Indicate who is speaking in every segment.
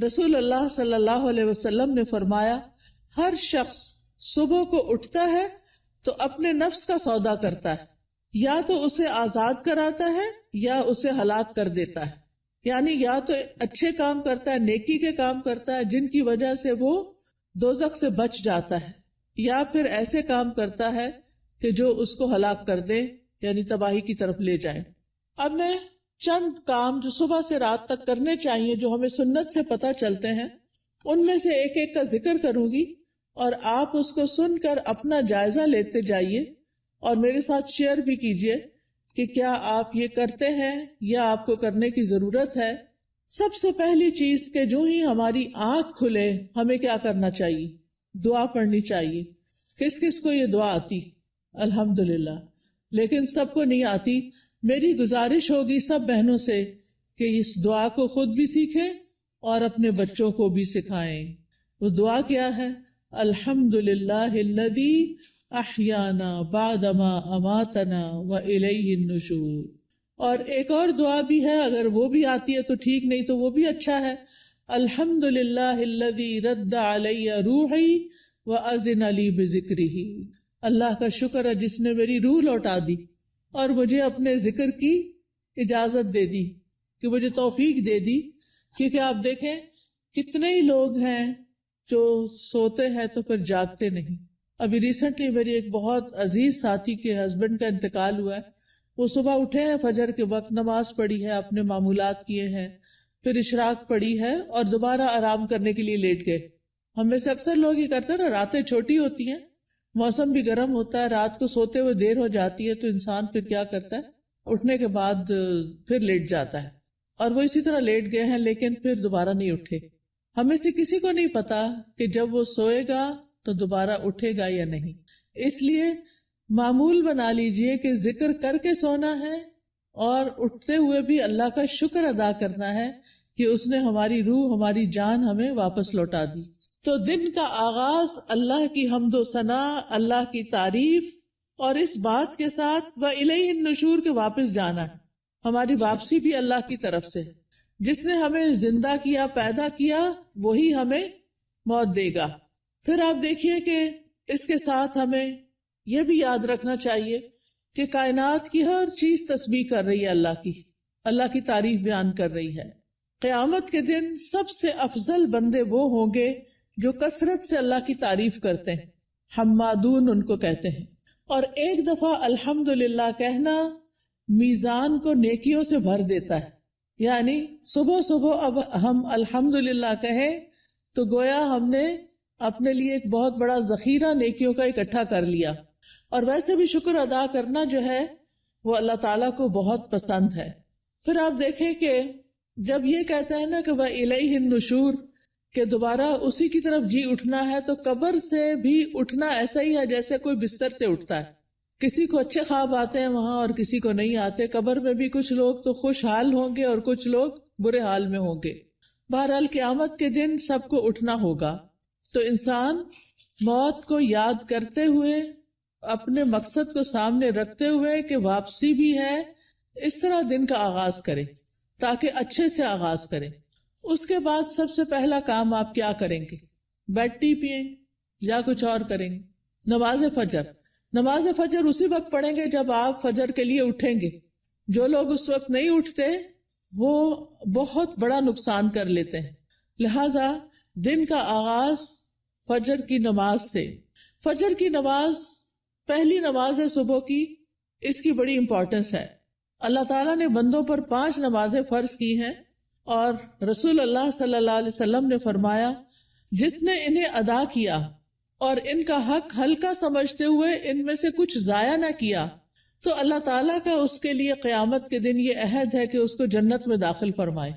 Speaker 1: رسول اللہ صلی اللہ علیہ وسلم نے فرمایا ہر شخص صبح کو اٹھتا ہے تو اپنے نفس کا سودا کرتا ہے، یا تو اسے آزاد کراتا ہے یا اسے ہلاک کر دیتا ہے، یعنی یا تو اچھے کام کرتا ہے، نیکی کے کام کرتا ہے جن کی وجہ سے وہ دوزخ سے بچ جاتا ہے، یا پھر ایسے کام کرتا ہے کہ جو اس کو ہلاک کر دے، یعنی تباہی کی طرف لے جائے۔ اب میں چند کام جو صبح سے رات تک کرنے چاہیے جو ہمیں سنت سے پتہ چلتے ہیں ان میں سے ایک ایک کا ذکر کروں گی، اور آپ اس کو سن کر اپنا جائزہ لیتے جائیے اور میرے ساتھ شیئر بھی کیجیے کہ کیا آپ یہ کرتے ہیں یا آپ کو کرنے کی ضرورت ہے۔ سب سے پہلی چیز کہ جو ہی ہماری آنکھ کھلے ہمیں کیا کرنا چاہیے؟ دعا پڑھنی چاہیے۔ کس کس کو یہ دعا آتی؟ الحمدللہ، لیکن سب کو نہیں آتی۔ میری گزارش ہوگی سب بہنوں سے کہ اس دعا کو خود بھی سیکھیں اور اپنے بچوں کو بھی سکھائیں۔ وہ دعا کیا ہے؟ الحمدللہ الذی احیانا بعدما اماتنا والیہ النشور۔ اور ایک اور دعا بھی ہے، اگر وہ بھی آتی ہے تو ٹھیک، نہیں تو وہ بھی اچھا ہے۔ الحمدللہ الذی رد علی روحی واذن لی بذکرہ۔ اللہ کا شکر ہے جس نے میری روح لوٹا دی اور مجھے اپنے ذکر کی اجازت دے دی، کہ مجھے توفیق دے دی۔ کیونکہ آپ دیکھیں کتنے ہی لوگ ہیں جو سوتے ہیں تو پھر جاگتے نہیں۔ ابھی ریسنٹلی میری ایک بہت عزیز ساتھی کے ہسبینڈ کا انتقال ہوا ہے۔ وہ صبح اٹھے ہیں، فجر کے وقت نماز پڑھی ہے، اپنے معمولات کیے ہیں، پھر اشراق پڑھی ہے اور دوبارہ آرام کرنے کے لیے لیٹ گئے۔ ہم میں سے اکثر لوگ یہ کرتے ہیں نا، راتیں چھوٹی ہوتی ہیں، موسم بھی گرم ہوتا ہے، رات کو سوتے ہوئے دیر ہو جاتی ہے، تو انسان پھر کیا کرتا ہے، اٹھنے کے بعد پھر لیٹ جاتا ہے، اور وہ اسی طرح لیٹ گئے ہیں لیکن پھر دوبارہ نہیں اٹھے۔ ہمیں سے کسی کو نہیں پتا کہ جب وہ سوئے گا تو دوبارہ اٹھے گا یا نہیں۔ اس لیے معمول بنا لیجئے کہ ذکر کر کے سونا ہے اور اٹھتے ہوئے بھی اللہ کا شکر ادا کرنا ہے کہ اس نے ہماری روح، ہماری جان ہمیں واپس لوٹا دی۔ تو دن کا آغاز اللہ کی حمد و ثنا، اللہ کی تعریف، اور اس بات کے ساتھ وَإِلَيْهِ النُّشُورِ کے واپس جانا ہے۔ ہماری واپسی بھی اللہ کی طرف سے ہے۔ جس نے ہمیں زندہ کیا، پیدا کیا، وہی ہمیں موت دے گا۔ پھر آپ دیکھیے کہ اس کے ساتھ ہمیں یہ بھی یاد رکھنا چاہیے کہ کائنات کی ہر چیز تسبیح کر رہی ہے اللہ کی تعریف بیان کر رہی ہے۔ قیامت کے دن سب سے افضل بندے وہ ہوں گے جو کثرت سے اللہ کی تعریف کرتے ہیں، حمادون ان کو کہتے ہیں۔ اور ایک دفعہ الحمدللہ کہنا میزان کو نیکیوں سے بھر دیتا ہے، یعنی صبح صبح اب ہم الحمدللہ کہیں تو گویا ہم نے اپنے لیے ایک بہت بڑا ذخیرہ نیکیوں کا اکٹھا کر لیا۔ اور ویسے بھی شکر ادا کرنا جو ہے وہ اللہ تعالیٰ کو بہت پسند ہے۔ پھر آپ دیکھیں کہ جب یہ کہتا ہے نا کہ وَإِلَيْهِ النُّشُورِ، کہ دوبارہ اسی کی طرف جی اٹھنا ہے، تو قبر سے بھی اٹھنا ایسا ہی ہے جیسے کوئی بستر سے اٹھتا ہے۔ کسی کو اچھے خواب آتے ہیں وہاں اور کسی کو نہیں آتے۔ قبر میں بھی کچھ لوگ تو خوشحال ہوں گے اور کچھ لوگ برے حال میں ہوں گے۔ بہرحال قیامت کے دن سب کو اٹھنا ہوگا، تو انسان موت کو یاد کرتے ہوئے، اپنے مقصد کو سامنے رکھتے ہوئے کہ واپسی بھی ہے، اس طرح دن کا آغاز کرے تاکہ اچھے سے آغاز کرے۔ اس کے بعد سب سے پہلا کام آپ کیا کریں گے؟ بیڈ ٹی پئیں یا کچھ اور کریں گے؟ نماز فجر۔ نماز فجر اسی وقت پڑھیں گے جب آپ فجر کے لیے اٹھیں گے۔ جو لوگ اس وقت نہیں اٹھتے وہ بہت بڑا نقصان کر لیتے ہیں۔ لہذا دن کا آغاز فجر کی نماز سے۔ فجر کی نماز پہلی نماز ہے صبح کی، اس کی بڑی امپورٹنس ہے۔ اللہ تعالیٰ نے بندوں پر 5 نمازیں فرض کی ہیں، اور رسول اللہ صلی اللہ علیہ وسلم نے فرمایا جس نے انہیں ادا کیا اور ان کا حق ہلکا سمجھتے ہوئے ان میں سے کچھ ضائع نہ کیا تو اللہ تعالیٰ کا اس کے لیے قیامت کے دن یہ عہد ہے کہ اس کو جنت میں داخل فرمائے۔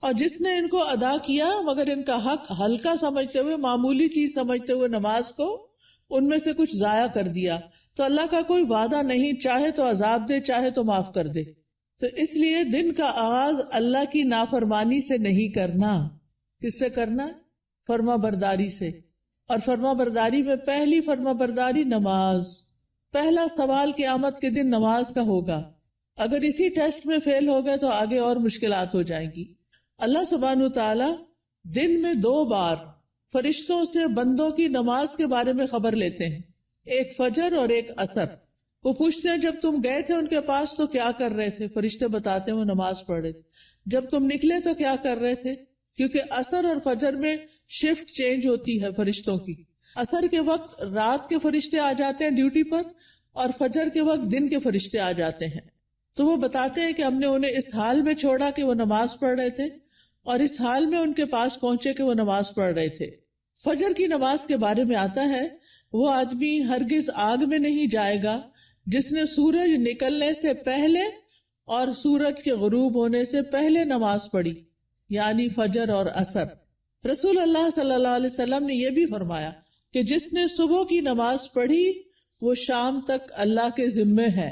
Speaker 1: اور جس نے ان کو ادا کیا مگر ان کا حق ہلکا سمجھتے ہوئے، معمولی چیز سمجھتے ہوئے نماز کو ان میں سے کچھ ضائع کر دیا تو اللہ کا کوئی وعدہ نہیں، چاہے تو عذاب دے چاہے تو معاف کر دے۔ تو اس لیے دن کا آغاز اللہ کی نافرمانی سے نہیں کرنا۔ کس سے کرنا؟ فرما برداری سے۔ اور فرما برداری میں پہلی فرما برداری نماز۔ پہلا سوال قیامت کے دن نماز کا ہوگا۔ اگر اسی ٹیسٹ میں فیل ہو گئے تو آگے اور مشکلات ہو جائیں گی۔ اللہ سبحانہ تعالی دن میں 2 بار فرشتوں سے بندوں کی نماز کے بارے میں خبر لیتے ہیں، ایک فجر اور ایک عصر۔ وہ پوچھتے ہیں جب تم گئے تھے ان کے پاس تو کیا کر رہے تھے؟ فرشتے بتاتے ہیں وہ نماز پڑھ رہے تھے۔ جب تم نکلے تو کیا کر رہے تھے؟ کیونکہ عصر اور فجر میں شفٹ چینج ہوتی ہے فرشتوں کی۔ عصر کے وقت رات کے فرشتے آ جاتے ہیں ڈیوٹی پر، اور فجر کے وقت دن کے فرشتے آ جاتے ہیں۔ تو وہ بتاتے ہیں کہ ہم نے انہیں اس حال میں چھوڑا کہ وہ نماز پڑھ رہے تھے، اور اس حال میں ان کے پاس پہنچے کہ وہ نماز پڑھ رہے تھے۔ فجر کی نماز کے بارے میں آتا ہے وہ آدمی ہرگز آگ میں نہیں جائے گا جس نے سورج نکلنے سے پہلے اور سورج کے غروب ہونے سے پہلے نماز پڑھی، یعنی فجر اور عصر۔ رسول اللہ صلی اللہ علیہ وسلم نے یہ بھی فرمایا کہ جس نے صبح کی نماز پڑھی وہ شام تک اللہ کے ذمے ہے،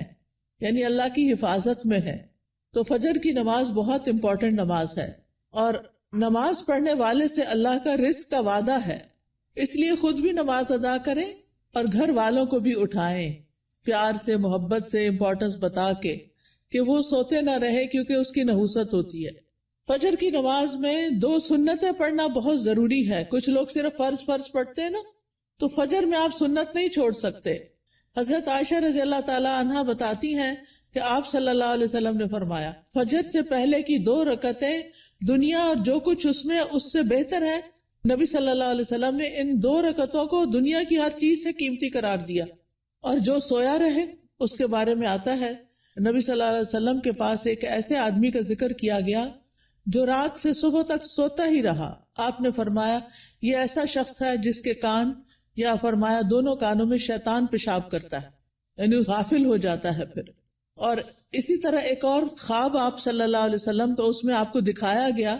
Speaker 1: یعنی اللہ کی حفاظت میں ہے۔ تو فجر کی نماز بہت امپورٹنٹ نماز ہے، اور نماز پڑھنے والے سے اللہ کا رزق کا وعدہ ہے، اس لیے خود بھی نماز ادا کریں اور گھر والوں کو بھی اٹھائیں، پیار سے، محبت سے، امپورٹنس بتا کے کہ وہ سوتے نہ رہے، کیونکہ اس کی نحوست ہوتی ہے۔ فجر کی نماز میں 2 سنتیں پڑھنا بہت ضروری ہے۔ کچھ لوگ صرف فرض پڑھتے ہیں نا، تو فجر میں آپ سنت نہیں چھوڑ سکتے۔ حضرت عائشہ رضی اللہ تعالی عنہا بتاتی ہیں کہ آپ صلی اللہ علیہ وسلم نے فرمایا فجر سے پہلے کی 2 رکعتیں دنیا اور جو کچھ اس میں اس سے بہتر ہے۔ نبی صلی اللہ علیہ وسلم نے ان 2 رکعتوں کو دنیا کی ہر چیز سے قیمتی قرار دیا۔ اور جو سویا رہے اس کے بارے میں آتا ہے نبی صلی اللہ علیہ وسلم کے پاس ایک ایسے آدمی کا ذکر کیا گیا جو رات سے صبح تک سوتا ہی رہا۔ آپ نے فرمایا یہ ایسا شخص ہے جس کے کان، یا فرمایا دونوں کانوں میں شیطان پیشاب کرتا ہے، یعنی غافل ہو جاتا ہے پھر۔ اور اسی طرح ایک اور خواب آپ صلی اللہ علیہ وسلم کا، اس میں آپ کو دکھایا گیا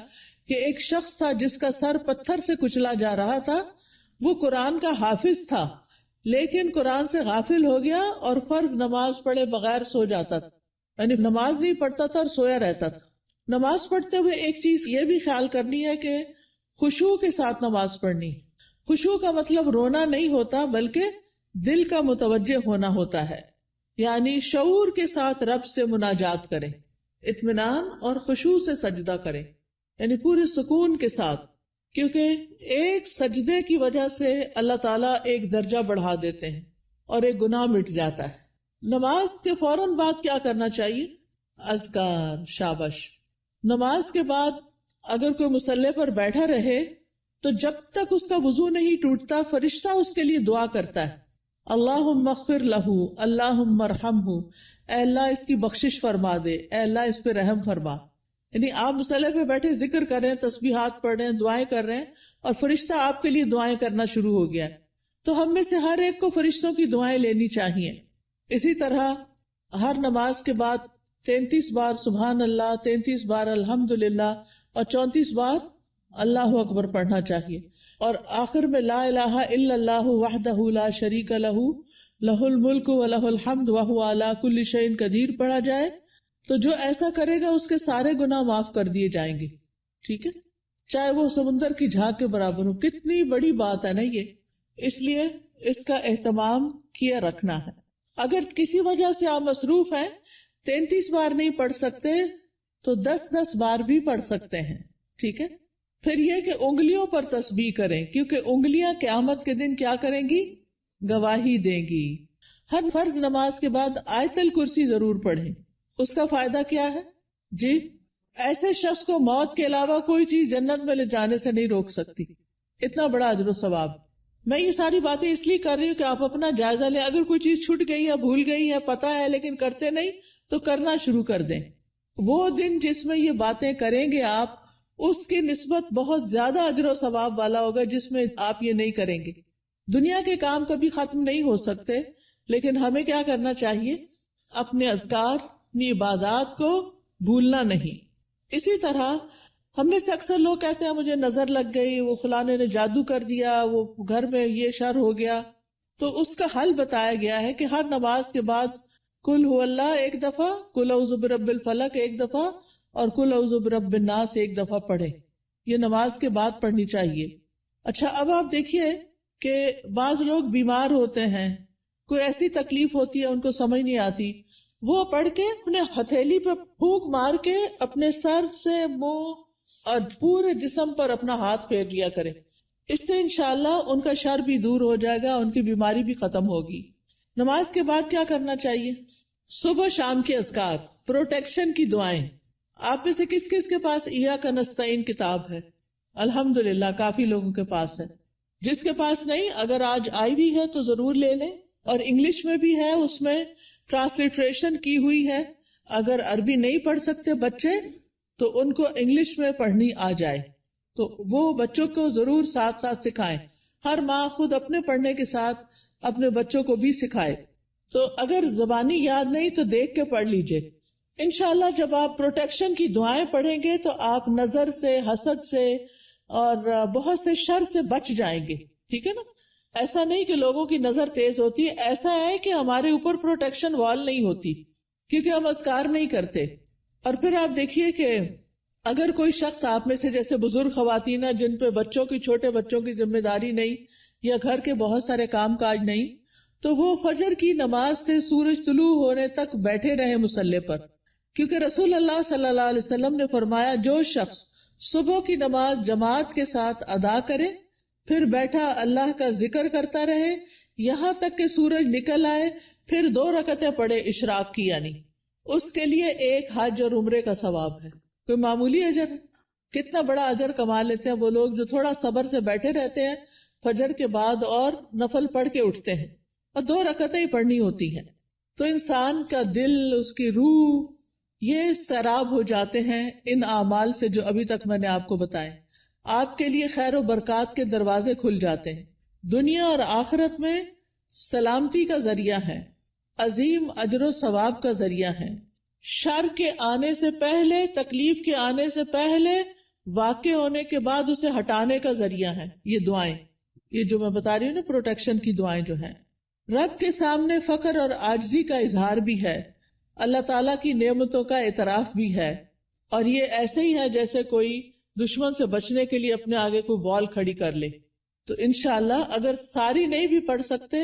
Speaker 1: کہ ایک شخص تھا جس کا سر پتھر سے کچلا جا رہا تھا۔ وہ قرآن کا حافظ تھا لیکن قرآن سے غافل ہو گیا اور فرض نماز پڑھے بغیر سو جاتا تھا، یعنی نماز نہیں پڑھتا تھا اور سویا رہتا تھا۔ نماز پڑھتے ہوئے ایک چیز یہ بھی خیال کرنی ہے کہ خشوع کے ساتھ نماز پڑھنی۔ خشوع کا مطلب رونا نہیں ہوتا بلکہ دل کا متوجہ ہونا ہوتا ہے، یعنی شعور کے ساتھ رب سے مناجات کریں، اطمینان اور خشوع سے سجدہ کریں، یعنی پورے سکون کے ساتھ، کیونکہ ایک سجدے کی وجہ سے اللہ تعالیٰ ایک درجہ بڑھا دیتے ہیں اور ایک گناہ مٹ جاتا ہے۔ نماز کے فوراً بعد کیا کرنا چاہیے؟ اذکار، شابش۔ نماز کے بعد اگر کوئی مصلی پر بیٹھا رہے تو جب تک اس کا وضو نہیں ٹوٹتا فرشتہ اس کے لیے دعا کرتا ہے، اللہم اغفر لہ، اللہم ارحمہ، اے اللہ اس کی بخشش فرما دے، اے اللہ اس پہ رحم فرما۔ یعنی آپ مصلی پہ بیٹھے ذکر کر رہے ہیں، تسبیحات پڑھ رہے ہیں، دعائیں کر رہے ہیں، اور فرشتہ آپ کے لیے دعائیں کرنا شروع ہو گیا ہے۔ تو ہم میں سے ہر ایک کو فرشتوں کی دعائیں لینی چاہیے۔ اسی طرح ہر نماز کے بعد 33 بار سبحان اللہ، 33 بار الحمدللہ اور 34 بار اللہ اکبر پڑھنا چاہیے، اور آخر میں لا الہ الا اللہ وحدہ لا شریک لہ لہ الملک ولہ الحمد وہو علی کل شیء قدیر پڑھا جائے تو جو ایسا کرے گا اس کے سارے گناہ معاف کر دیے جائیں گے۔ ٹھیک ہے، چاہے وہ سمندر کی جھاگ کے برابر ہو۔ کتنی بڑی بات ہے نا یہ، اس لیے اس کا اہتمام کیا رکھنا ہے۔ اگر کسی وجہ سے آپ مصروف ہیں، 33 بار نہیں پڑھ سکتے تو 10 بار بھی پڑھ سکتے ہیں۔ ٹھیک ہے، پھر یہ کہ انگلیوں پر تسبیح کریں، کیونکہ انگلیاں قیامت کے دن کیا کریں گی؟ گواہی دیں گی۔ ہر فرض نماز کے بعد آیت الکرسی ضرور پڑھیں۔ اس کا فائدہ کیا ہے؟ جی، ایسے شخص کو موت کے علاوہ کوئی چیز جنت میں لے جانے سے نہیں روک سکتی۔ اتنا بڑا اجر و ثواب۔ میں یہ ساری باتیں اس لیے کر رہی ہوں کہ آپ اپنا جائزہ لیں۔ اگر کوئی چیز چھوٹ گئی ہے، بھول گئی ہے، پتہ ہے لیکن کرتے نہیں، تو کرنا شروع کر دیں۔ وہ دن جس میں یہ باتیں کریں گے آپ، اس کی نسبت بہت زیادہ اجر و ثواب والا ہوگا جس میں آپ یہ نہیں کریں گے۔ دنیا کے کام کبھی ختم نہیں ہو سکتے، لیکن ہمیں کیا کرنا چاہیے؟ اپنے اذکار، اپنی عبادات کو بھولنا نہیں۔ اسی طرح ہم میں سے اکثر لوگ کہتے ہیں مجھے نظر لگ گئی، وہ فلانے نے جادو کر دیا، وہ گھر میں یہ شر ہو گیا۔ تو اس کا حل بتایا گیا ہے کہ ہر نماز کے بعد قل هو اللہ 1 دفعہ، قل اعوذ برب الفلق 1 دفعہ اور قل اعوذ برب الناس 1 دفعہ پڑھے۔ یہ نماز کے بعد پڑھنی چاہیے۔ اچھا، اب آپ دیکھیے کہ بعض لوگ بیمار ہوتے ہیں، کوئی ایسی تکلیف ہوتی ہے ان کو سمجھ نہیں آتی، وہ پڑھ کے اپنے ہتھیلی پہ پھونک مار کے اپنے سر سے، منہ اور پورے جسم پر اپنا ہاتھ پھیر لیا کریں. اس سے انشاءاللہ ان کا شر بھی دور ہو جائے گا، ان کی بیماری بھی ختم ہوگی. نماز کے بعد کیا کرنا چاہیے؟ صبح شام کے اذکار، پروٹیکشن کی دعائیں. آپ میں سے کس کس کے پاس ایاک نستعین کتاب ہے؟ الحمدللہ کافی لوگوں کے پاس ہے. جس کے پاس نہیں، اگر آج آئی بھی ہے تو ضرور لے لیں. اور انگلش میں بھی ہے، اس میں ٹرانسلیٹریشن کی ہوئی ہے. اگر عربی نہیں پڑھ سکتے بچے تو ان کو انگلش میں پڑھنی آ جائے تو وہ بچوں کو ضرور ساتھ ساتھ سکھائیں. ہر ماں خود اپنے پڑھنے کے ساتھ اپنے بچوں کو بھی سکھائے. تو اگر زبانی یاد نہیں تو دیکھ کے پڑھ لیجئے. انشاءاللہ جب آپ پروٹیکشن کی دعائیں پڑھیں گے تو آپ نظر سے، حسد سے اور بہت سے شر سے بچ جائیں گے. ٹھیک ہے نا؟ ایسا نہیں کہ لوگوں کی نظر تیز ہوتی ہے، ایسا ہے کہ ہمارے اوپر پروٹیکشن وال نہیں ہوتی کیونکہ ہم اذکار نہیں کرتے. اور پھر آپ دیکھیے کہ اگر کوئی شخص آپ میں سے جیسے بزرگ خواتین جن پہ بچوں کی، چھوٹے بچوں کی ذمہ داری نہیں یا گھر کے بہت سارے کام کاج نہیں، تو وہ فجر کی نماز سے سورج طلوع ہونے تک بیٹھے رہے مصلی پر. کیونکہ رسول اللہ صلی اللہ علیہ وسلم نے فرمایا جو شخص صبح کی نماز جماعت کے ساتھ ادا کرے پھر بیٹھا اللہ کا ذکر کرتا رہے یہاں تک کہ سورج نکل آئے، پھر 2 رکعتیں پڑھے اشراق کی، یعنی اس کے لیے ایک حج اور عمرے کا ثواب ہے. کوئی معمولی اجر ہے؟ کتنا بڑا اجر کما لیتے ہیں وہ لوگ جو تھوڑا صبر سے بیٹھے رہتے ہیں فجر کے بعد اور نفل پڑھ کے اٹھتے ہیں، اور 2 رکعتیں ہی پڑھنی ہوتی ہیں. تو انسان کا دل، اس کی روح، یہ سیراب ہو جاتے ہیں ان اعمال سے جو ابھی تک میں نے آپ کو بتائے. آپ کے لیے خیر و برکات کے دروازے کھل جاتے ہیں، دنیا اور آخرت میں سلامتی کا ذریعہ ہے، عظیم اجر و ثواب کا ذریعہ ہے، شر کے آنے سے پہلے، تکلیف کے آنے سے پہلے، واقع ہونے کے بعد اسے ہٹانے کا ذریعہ ہے. یہ دعائیں، یہ جو میں بتا رہی ہوں نا پروٹیکشن کی دعائیں جو ہیں، رب کے سامنے فقر اور عاجزی کا اظہار بھی ہے، اللہ تعالیٰ کی نعمتوں کا اعتراف بھی ہے. اور یہ ایسے ہی ہے جیسے کوئی دشمن سے بچنے کے لیے اپنے آگے کوئی بال کھڑی کر لے. تو انشاءاللہ اگر ساری نہیں بھی پڑھ سکتے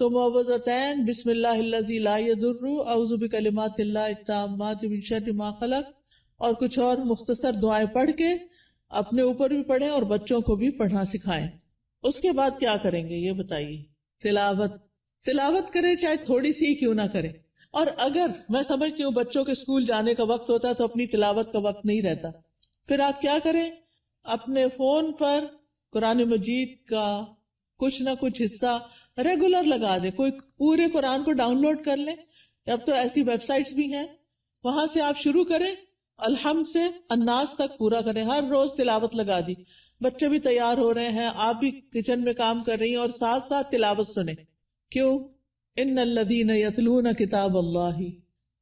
Speaker 1: تو معوذتین، بسم اللہ الذی لا یضر، اعوذ بکلمات اللہ التامات من شر ما خلق، اور کچھ اور مختصر دعائیں پڑھ کے اپنے اوپر بھی پڑھیں اور بچوں کو بھی پڑھنا سکھائیں. اس کے بعد کیا کریں گے یہ بتائیے؟ تلاوت کریں، چاہے تھوڑی سی کیوں نہ کریں. اور اگر میں سمجھتی ہوں بچوں کے اسکول جانے کا وقت ہوتا ہے تو اپنی تلاوت کا وقت نہیں رہتا، پھر آپ کیا کریں؟ اپنے فون پر قرآن مجید کا کچھ نہ کچھ حصہ ریگولر لگا دیں. کوئی پورے قرآن کو ڈاؤن لوڈ کر لیں، اب تو ایسی ویب سائٹس بھی ہیں، وہاں سے آپ شروع کریں، الحمد سے الناس تک پورا کریں. ہر روز تلاوت لگا دی، بچے بھی تیار ہو رہے ہیں، آپ بھی کچن میں کام کر رہی ہیں اور ساتھ ساتھ تلاوت سنیں. کیوں؟ ان الذین یتلون کتاب اللہ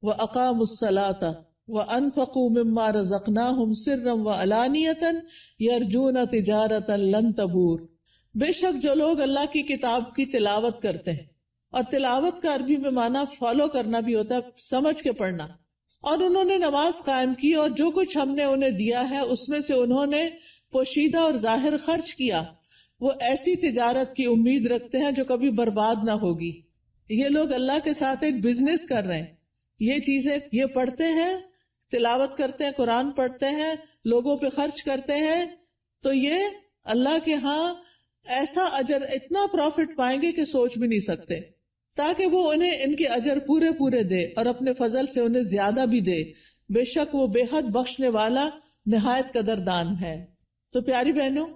Speaker 1: واقاموا الصلاۃ وانفقوا مما رزقناہم سرا وعلانیۃ یرجون تجارۃ لن تبور. بے شک جو لوگ اللہ کی کتاب کی تلاوت کرتے ہیں، اور تلاوت کا عربی میں معنی فالو کرنا بھی ہوتا ہے، سمجھ کے پڑھنا، اور انہوں نے نماز قائم کی اور جو کچھ ہم نے انہیں دیا ہے اس میں سے انہوں نے پوشیدہ اور ظاہر خرچ کیا، وہ ایسی تجارت کی امید رکھتے ہیں جو کبھی برباد نہ ہوگی. یہ لوگ اللہ کے ساتھ ایک بزنس کر رہے ہیں. یہ چیزیں یہ پڑھتے ہیں، تلاوت کرتے ہیں، قرآن پڑھتے ہیں، لوگوں پہ خرچ کرتے ہیں، تو یہ اللہ کے ہاں ایسا اجر، اتنا پروفٹ پائیں گے کہ سوچ بھی نہیں سکتے، تاکہ وہ انہیں ان کے اجر پورے پورے دے اور اپنے فضل سے انہیں زیادہ بھی دے. بے شک وہ بے حد بخشنے والا نہایت قدردان ہے. تو پیاری بہنوں،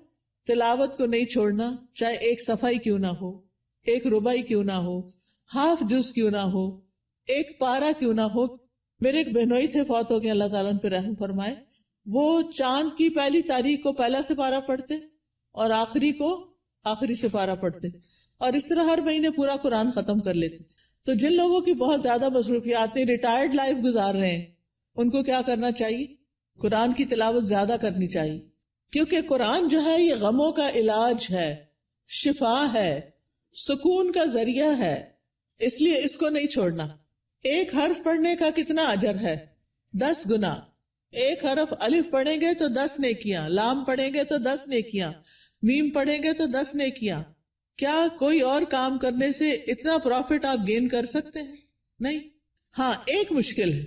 Speaker 1: تلاوت کو نہیں چھوڑنا، چاہے ایک صفحہ ہی کیوں نہ ہو، ایک ربع ہی کیوں نہ ہو، ہاف جز کیوں نہ ہو، ایک پارا کیوں نہ ہو. میرے ایک بہنوئی تھے، فوت ہو گئے، اللہ تعالیٰ ان پہ رحم فرمائے. وہ چاند کی پہلی تاریخ کو پہلا سپارہ پڑھتے اور آخری کو آخری سپارہ پڑھتے، اور اس طرح ہر مہینے پورا قرآن ختم کر لیتے. تو جن لوگوں کی بہت زیادہ مصروفیات ہیں، ریٹائرڈ لائف گزار رہے ہیں، ان کو کیا کرنا چاہیے؟ قرآن کی تلاوت زیادہ کرنی چاہیے، کیونکہ قرآن جو ہے یہ غموں کا علاج ہے، شفا ہے، سکون کا ذریعہ ہے، اس لیے اس کو نہیں چھوڑنا. ایک حرف پڑھنے کا کتنا اجر ہے؟ 10 گنا. ایک حرف الف پڑھیں گے تو 10 نیکیاں، لام پڑھیں گے تو 10 نیکیاں، میم پڑھیں گے تو 10 نیکیاں. کیا کوئی اور کام کرنے سے اتنا پروفٹ آپ گین کر سکتے ہیں؟ نہیں. ہاں ایک مشکل ہے،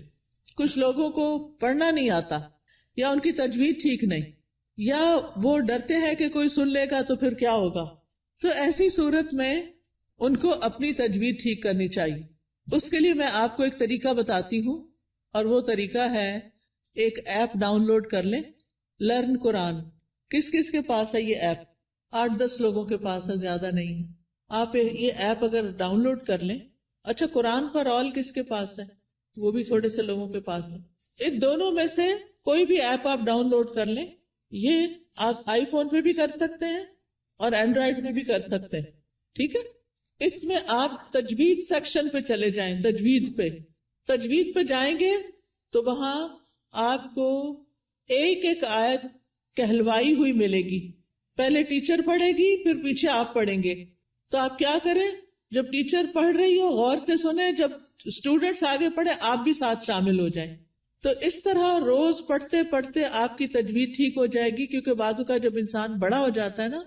Speaker 1: کچھ لوگوں کو پڑھنا نہیں آتا، یا ان کی تجوید ٹھیک نہیں، یا وہ ڈرتے ہیں کہ کوئی سن لے گا تو پھر کیا ہوگا. تو ایسی صورت میں ان کو اپنی تجوید ٹھیک کرنی چاہیے. اس کے لیے میں آپ کو ایک طریقہ بتاتی ہوں، اور وہ طریقہ ہے ایک ایپ ڈاؤن لوڈ کر لیں، لرن قرآن. کس کس کے پاس ہے یہ ایپ؟ 8-10 لوگوں کے پاس ہے، زیادہ نہیں ہے. آپ یہ ایپ اگر ڈاؤن لوڈ کر لیں. اچھا، قرآن پر آل کس کے پاس ہے؟ وہ بھی تھوڑے سے لوگوں کے پاس ہے. ان دونوں میں سے کوئی بھی ایپ آپ ڈاؤن لوڈ کر لیں. یہ آپ آئی فون پہ بھی کر سکتے ہیں اور اینڈرائیڈ پہ بھی کر سکتے ہیں. ٹھیک ہے، اس میں آپ تجوید سیکشن پہ چلے جائیں. تجوید پہ جائیں گے تو وہاں آپ کو ایک ایک آیت کہلوائی ہوئی ملے گی. پہلے ٹیچر پڑھے گی، پھر پیچھے آپ پڑھیں گے. تو آپ کیا کریں، جب ٹیچر پڑھ رہی ہو غور سے سنیں، جب اسٹوڈینٹس آگے پڑھے آپ بھی ساتھ شامل ہو جائیں. تو اس طرح روز پڑھتے پڑھتے آپ کی تجوید ٹھیک ہو جائے گی. کیونکہ بعض کا جب انسان بڑا ہو جاتا ہے نا،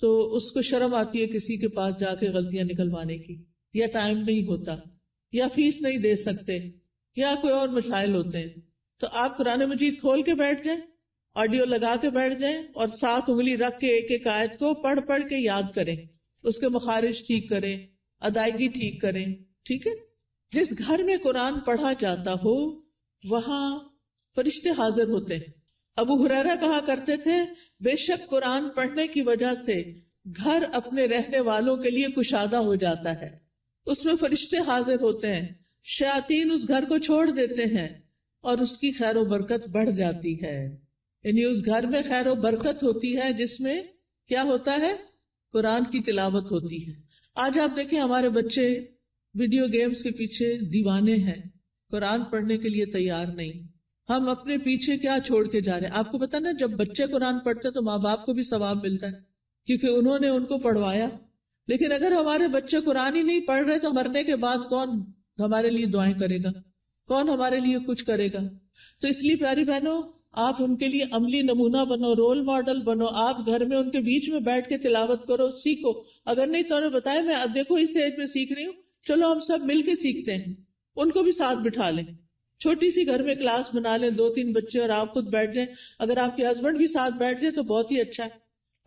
Speaker 1: تو اس کو شرم آتی ہے کسی کے پاس جا کے غلطیاں نکلوانے کی، یا ٹائم نہیں ہوتا، یا فیس نہیں دے سکتے، یا کوئی اور مسائل ہوتے ہیں. تو آپ قرآن مجید کھول کے بیٹھ جائیں، آڈیو لگا کے بیٹھ جائیں، اور 7 انگلی رکھ کے ایک ایک آیت کو پڑھ پڑھ کے یاد کریں. اس کے مخارج ٹھیک کریں، ادائیگی ٹھیک کریں. ٹھیک ہے. جس گھر میں قرآن پڑھا جاتا ہو وہاں فرشتے حاضر ہوتے ہیں. ابو ہریرہ کہا کرتے تھے، بے شک قرآن پڑھنے کی وجہ سے گھر اپنے رہنے والوں کے لیے کشادہ ہو جاتا ہے. اس میں فرشتے حاضر ہوتے ہیں، شیاطین اس گھر کو چھوڑ دیتے ہیں اور اس کی خیر و برکت بڑھ جاتی ہے. یعنی اس گھر میں خیر و برکت ہوتی ہے جس میں کیا ہوتا ہے، قرآن کی تلاوت ہوتی ہے. آج آپ دیکھیں ہمارے بچے ویڈیو گیمز کے پیچھے دیوانے ہیں، قرآن پڑھنے کے لیے تیار نہیں. ہم اپنے پیچھے کیا چھوڑ کے جا رہے ہیں؟ آپ کو پتا نا، جب بچے قرآن پڑھتے تو ماں باپ کو بھی ثواب ملتا ہے کیونکہ انہوں نے ان کو پڑھوایا. لیکن اگر ہمارے بچے قرآن ہی نہیں پڑھ رہے تو مرنے کے بعد کون ہمارے لیے دعائیں کرے گا، کون ہمارے لیے کچھ کرے گا؟ تو اس لیے پیاری بہنوں، آپ ان کے لیے عملی نمونہ بنو، رول ماڈل بنو. آپ گھر میں ان کے بیچ میں بیٹھ کے تلاوت کرو، سیکھو. اگر نہیں تو انہیں بتایا، میں اب دیکھو اس ایج میں سیکھ رہی ہوں، چلو ہم سب مل کے سیکھتے ہیں. ان کو بھی ساتھ بٹھا لیں، چھوٹی سی گھر میں کلاس بنا لیں، 2-3 بچے اور آپ خود بیٹھ جائیں. اگر آپ کے ہسبینڈ بھی ساتھ بیٹھ جائے تو بہت ہی اچھا ہے.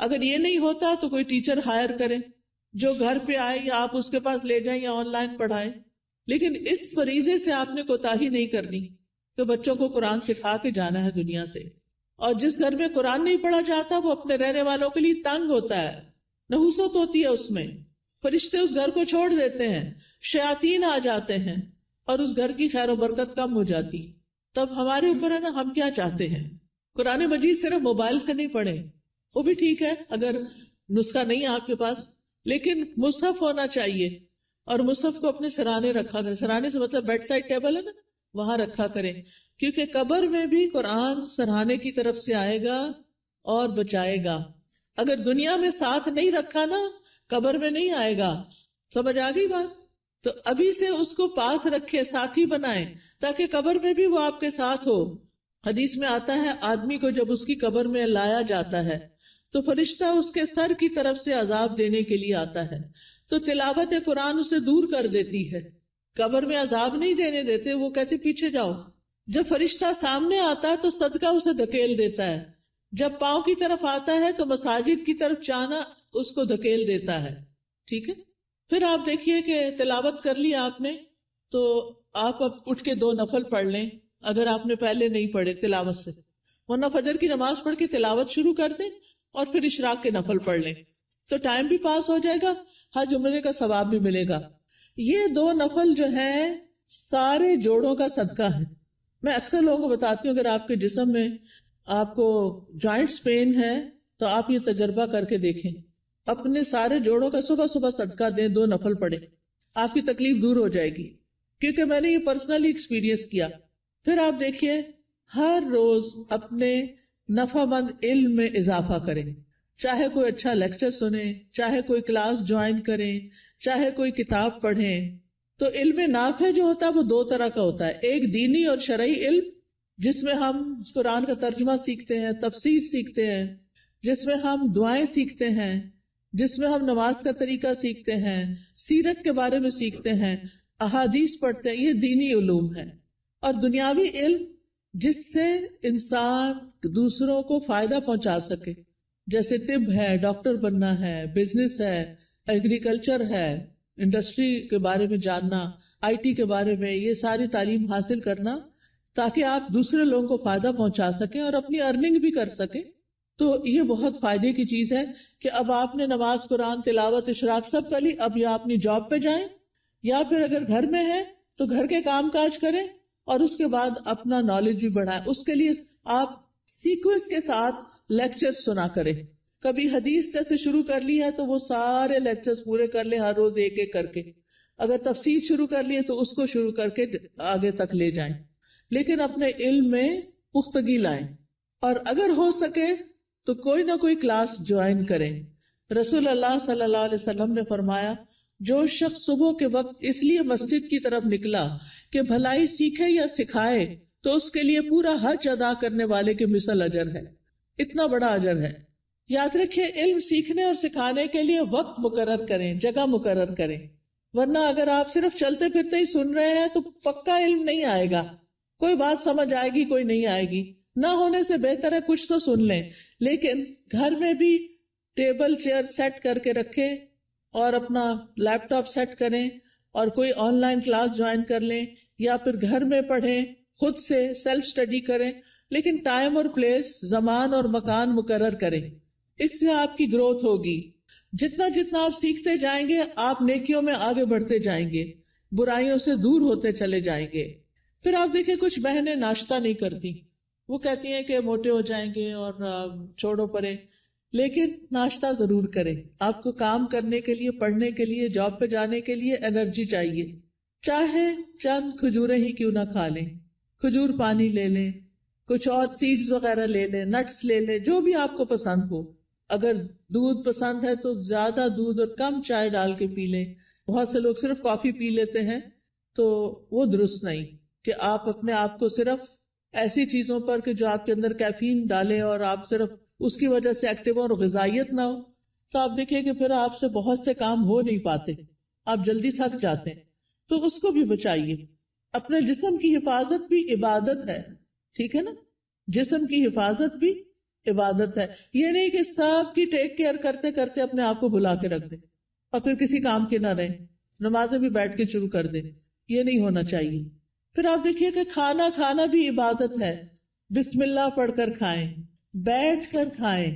Speaker 1: اگر یہ نہیں ہوتا تو کوئی ٹیچر ہائر کریں جو گھر پہ آئے، یا آپ اس کے پاس لے جائیں یا آن لائن پڑھائیں. لیکن اس فریضے سے آپ نے کوتاہی نہیں کرنی کہ بچوں کو قرآن سکھا کے جانا ہے دنیا سے. اور جس گھر میں قرآن نہیں پڑھا جاتا وہ اپنے رہنے والوں کے لیے تنگ ہوتا ہے، نحوست ہوتی ہے اس میں. فرشتے اس گھر کو چھوڑ دیتے ہیں، شیاطین آ جاتے ہیں، اور اس گھر کی خیر و برکت کم ہو جاتی. تب ہمارے اوپر ہے نا، ہم کیا چاہتے ہیں. قرآن مجید صرف موبائل سے نہیں پڑھیں، وہ بھی ٹھیک ہے اگر نسخہ نہیں ہے آپ کے پاس، لیکن مصحف ہونا چاہیے. اور مصحف کو اپنے سرانے رکھا کریں. سرانے سے مطلب بیڈ سائڈ ٹیبل ہے نا، وہاں رکھا کریں. کیونکہ قبر میں بھی قرآن سرہانے کی طرف سے آئے گا اور بچائے گا. اگر دنیا میں ساتھ نہیں رکھا نا، قبر میں نہیں آئے گا. سمجھ آ گئی بات؟ تو ابھی سے اس کو پاس رکھے، ساتھی بنائیں، تاکہ قبر میں بھی وہ آپ کے ساتھ ہو. حدیث میں آتا ہے، آدمی کو جب اس کی قبر میں لایا جاتا ہے تو فرشتہ اس کے سر کی طرف سے عذاب دینے کے لیے آتا ہے. تو تلاوت قرآن اسے دور کر دیتی ہے. قبر میں عذاب نہیں دینے دیتے، وہ کہتے پیچھے جاؤ. جب فرشتہ سامنے آتا ہے تو صدقہ اسے دھکیل دیتا ہے. جب پاؤں کی طرف آتا ہے تو مساجد کی طرف جانا اس کو دھکیل دیتا ہے. ٹھیک ہے. پھر آپ دیکھیے کہ تلاوت کر لی آپ نے، تو آپ اب اٹھ کے 2 نفل پڑھ لیں اگر آپ نے پہلے نہیں پڑھے تلاوت سے، ورنہ فجر کی نماز پڑھ کے تلاوت شروع کر دیں اور پھر اشراق کے نفل پڑھ لیں. تو ٹائم بھی پاس ہو جائے گا، حج عمرے کا ثواب بھی ملے گا. یہ 2 نفل جو ہیں سارے جوڑوں کا صدقہ ہے. میں اکثر لوگوں کو بتاتی ہوں، اگر آپ کے جسم میں آپ کو جوائنٹس پین ہے تو آپ یہ تجربہ کر کے دیکھیں، اپنے سارے جوڑوں کا صبح صبح صدقہ دیں، 2 نفل پڑھیں، آپ کی تکلیف دور ہو جائے گی. کیونکہ میں نے یہ پرسنلی ایکسپیرینس کیا. پھر آپ دیکھیے، ہر روز اپنے نفع مند علم میں اضافہ کریں. چاہے کوئی اچھا لیکچر سنیں، چاہے کوئی کلاس جوائن کریں، چاہے کوئی کتاب پڑھیں. تو علم نافع جو ہوتا ہے وہ 2 طرح کا ہوتا ہے. ایک دینی اور شرعی علم، جس میں ہم قرآن کا ترجمہ سیکھتے ہیں، تفسیر سیکھتے ہیں، جس میں ہم دعائیں سیکھتے ہیں، جس میں ہم نماز کا طریقہ سیکھتے ہیں، سیرت کے بارے میں سیکھتے ہیں، احادیث پڑھتے ہیں. یہ دینی علوم ہے. اور دنیاوی علم جس سے انسان دوسروں کو فائدہ پہنچا سکے، جیسے طب ہے، ڈاکٹر بننا ہے، بزنس ہے، ایگریکلچر ہے، انڈسٹری کے بارے میں جاننا، آئی ٹی کے بارے میں، یہ ساری تعلیم حاصل کرنا تاکہ آپ دوسرے لوگوں کو فائدہ پہنچا سکیں اور اپنی ارننگ بھی کر سکیں. تو یہ بہت فائدے کی چیز ہے کہ اب آپ نے نماز، قرآن تلاوت، اشراق سب کر لی، اب یا اپنی جاب پہ جائیں یا پھر اگر گھر میں ہے تو گھر کے کام کاج کریں اور اس کے بعد اپنا نالج بھی بڑھائیں. اس کے لیے آپ سیکوینس کے ساتھ لیکچر سنا کریں. کبھی حدیث سے شروع کر لی ہے تو وہ سارے لیکچرز پورے کر لیں، ہر روز ایک ایک کر کے. اگر تفسیر شروع کر لی ہے تو اس کو شروع کر کے آگے تک لے جائیں، لیکن اپنے علم میں پختگی لائیں. اور اگر ہو سکے تو کوئی نہ کوئی کلاس جوائن کریں. رسول اللہ صلی اللہ علیہ وسلم نے فرمایا، جو شخص صبح کے وقت اس لیے مسجد کی طرف نکلا کہ بھلائی سیکھے یا سکھائے تو اس کے لیے پورا حج ادا کرنے والے کے مثل اجر ہے. اتنا بڑا اجر ہے. یاد رکھیں، علم سیکھنے اور سکھانے کے لیے وقت مقرر کریں، جگہ مقرر کریں، ورنہ اگر آپ صرف چلتے پھرتے ہی سن رہے ہیں تو پکا علم نہیں آئے گا. کوئی بات سمجھ آئے گی، کوئی نہیں آئے گی. نہ ہونے سے بہتر ہے کچھ تو سن لیں، لیکن گھر میں بھی ٹیبل چیئر سیٹ کر کے رکھیں اور اپنا لیپ ٹاپ سیٹ کریں اور کوئی آن لائن کلاس جوائن کر لیں یا پھر گھر میں پڑھیں، خود سے سیلف اسٹڈی کریں، لیکن ٹائم اور پلیس، زمان اور مکان مقرر کریں. اس سے آپ کی گروتھ ہوگی. جتنا جتنا آپ سیکھتے جائیں گے آپ نیکیوں میں آگے بڑھتے جائیں گے، برائیوں سے دور ہوتے چلے جائیں گے. پھر آپ دیکھیں کچھ بہنیں ناشتہ نہیں کرتی، وہ کہتی ہیں کہ موٹے ہو جائیں گے اور چھوڑو پرے، لیکن ناشتہ ضرور کریں. آپ کو کام کرنے کے لیے، پڑھنے کے لیے، جاب پہ جانے کے لیے انرجی چاہیے. چاہے چند کھجوریں ہی کیوں نہ کھا لیں، کھجور پانی لے لیں، کچھ اور سیڈز وغیرہ لے لیں، نٹس لے لیں، جو بھی آپ کو پسند ہو. اگر دودھ پسند ہے تو زیادہ دودھ اور کم چائے ڈال کے پی لیں. بہت سے لوگ صرف کافی پی لیتے ہیں تو وہ درست نہیں کہ آپ اپنے آپ کو صرف ایسی چیزوں پر کہ جو آپ کے اندر کیفین ڈالے اور آپ صرف اس کی وجہ سے ایکٹیو اور غذائیت نہ ہو، تو آپ دیکھیں کہ پھر آپ سے بہت سے کام ہو نہیں پاتے، آپ جلدی تھک جاتے ہیں. تو اس کو بھی بچائیے. اپنے جسم کی حفاظت بھی عبادت ہے، ٹھیک ہے نا؟ جسم کی حفاظت بھی عبادت ہے. یہ نہیں کہ سب کی ٹیک کیئر کرتے کرتے اپنے آپ کو بھلا کے رکھ دیں اور پھر کسی کام کے نہ رہیں، نمازیں بھی بیٹھ کے شروع کر دیں. یہ نہیں ہونا چاہیے. پھر آپ دیکھیے کہ کھانا بھی عبادت ہے. بسم اللہ پڑھ کر کھائیں، بیٹھ کر کھائیں.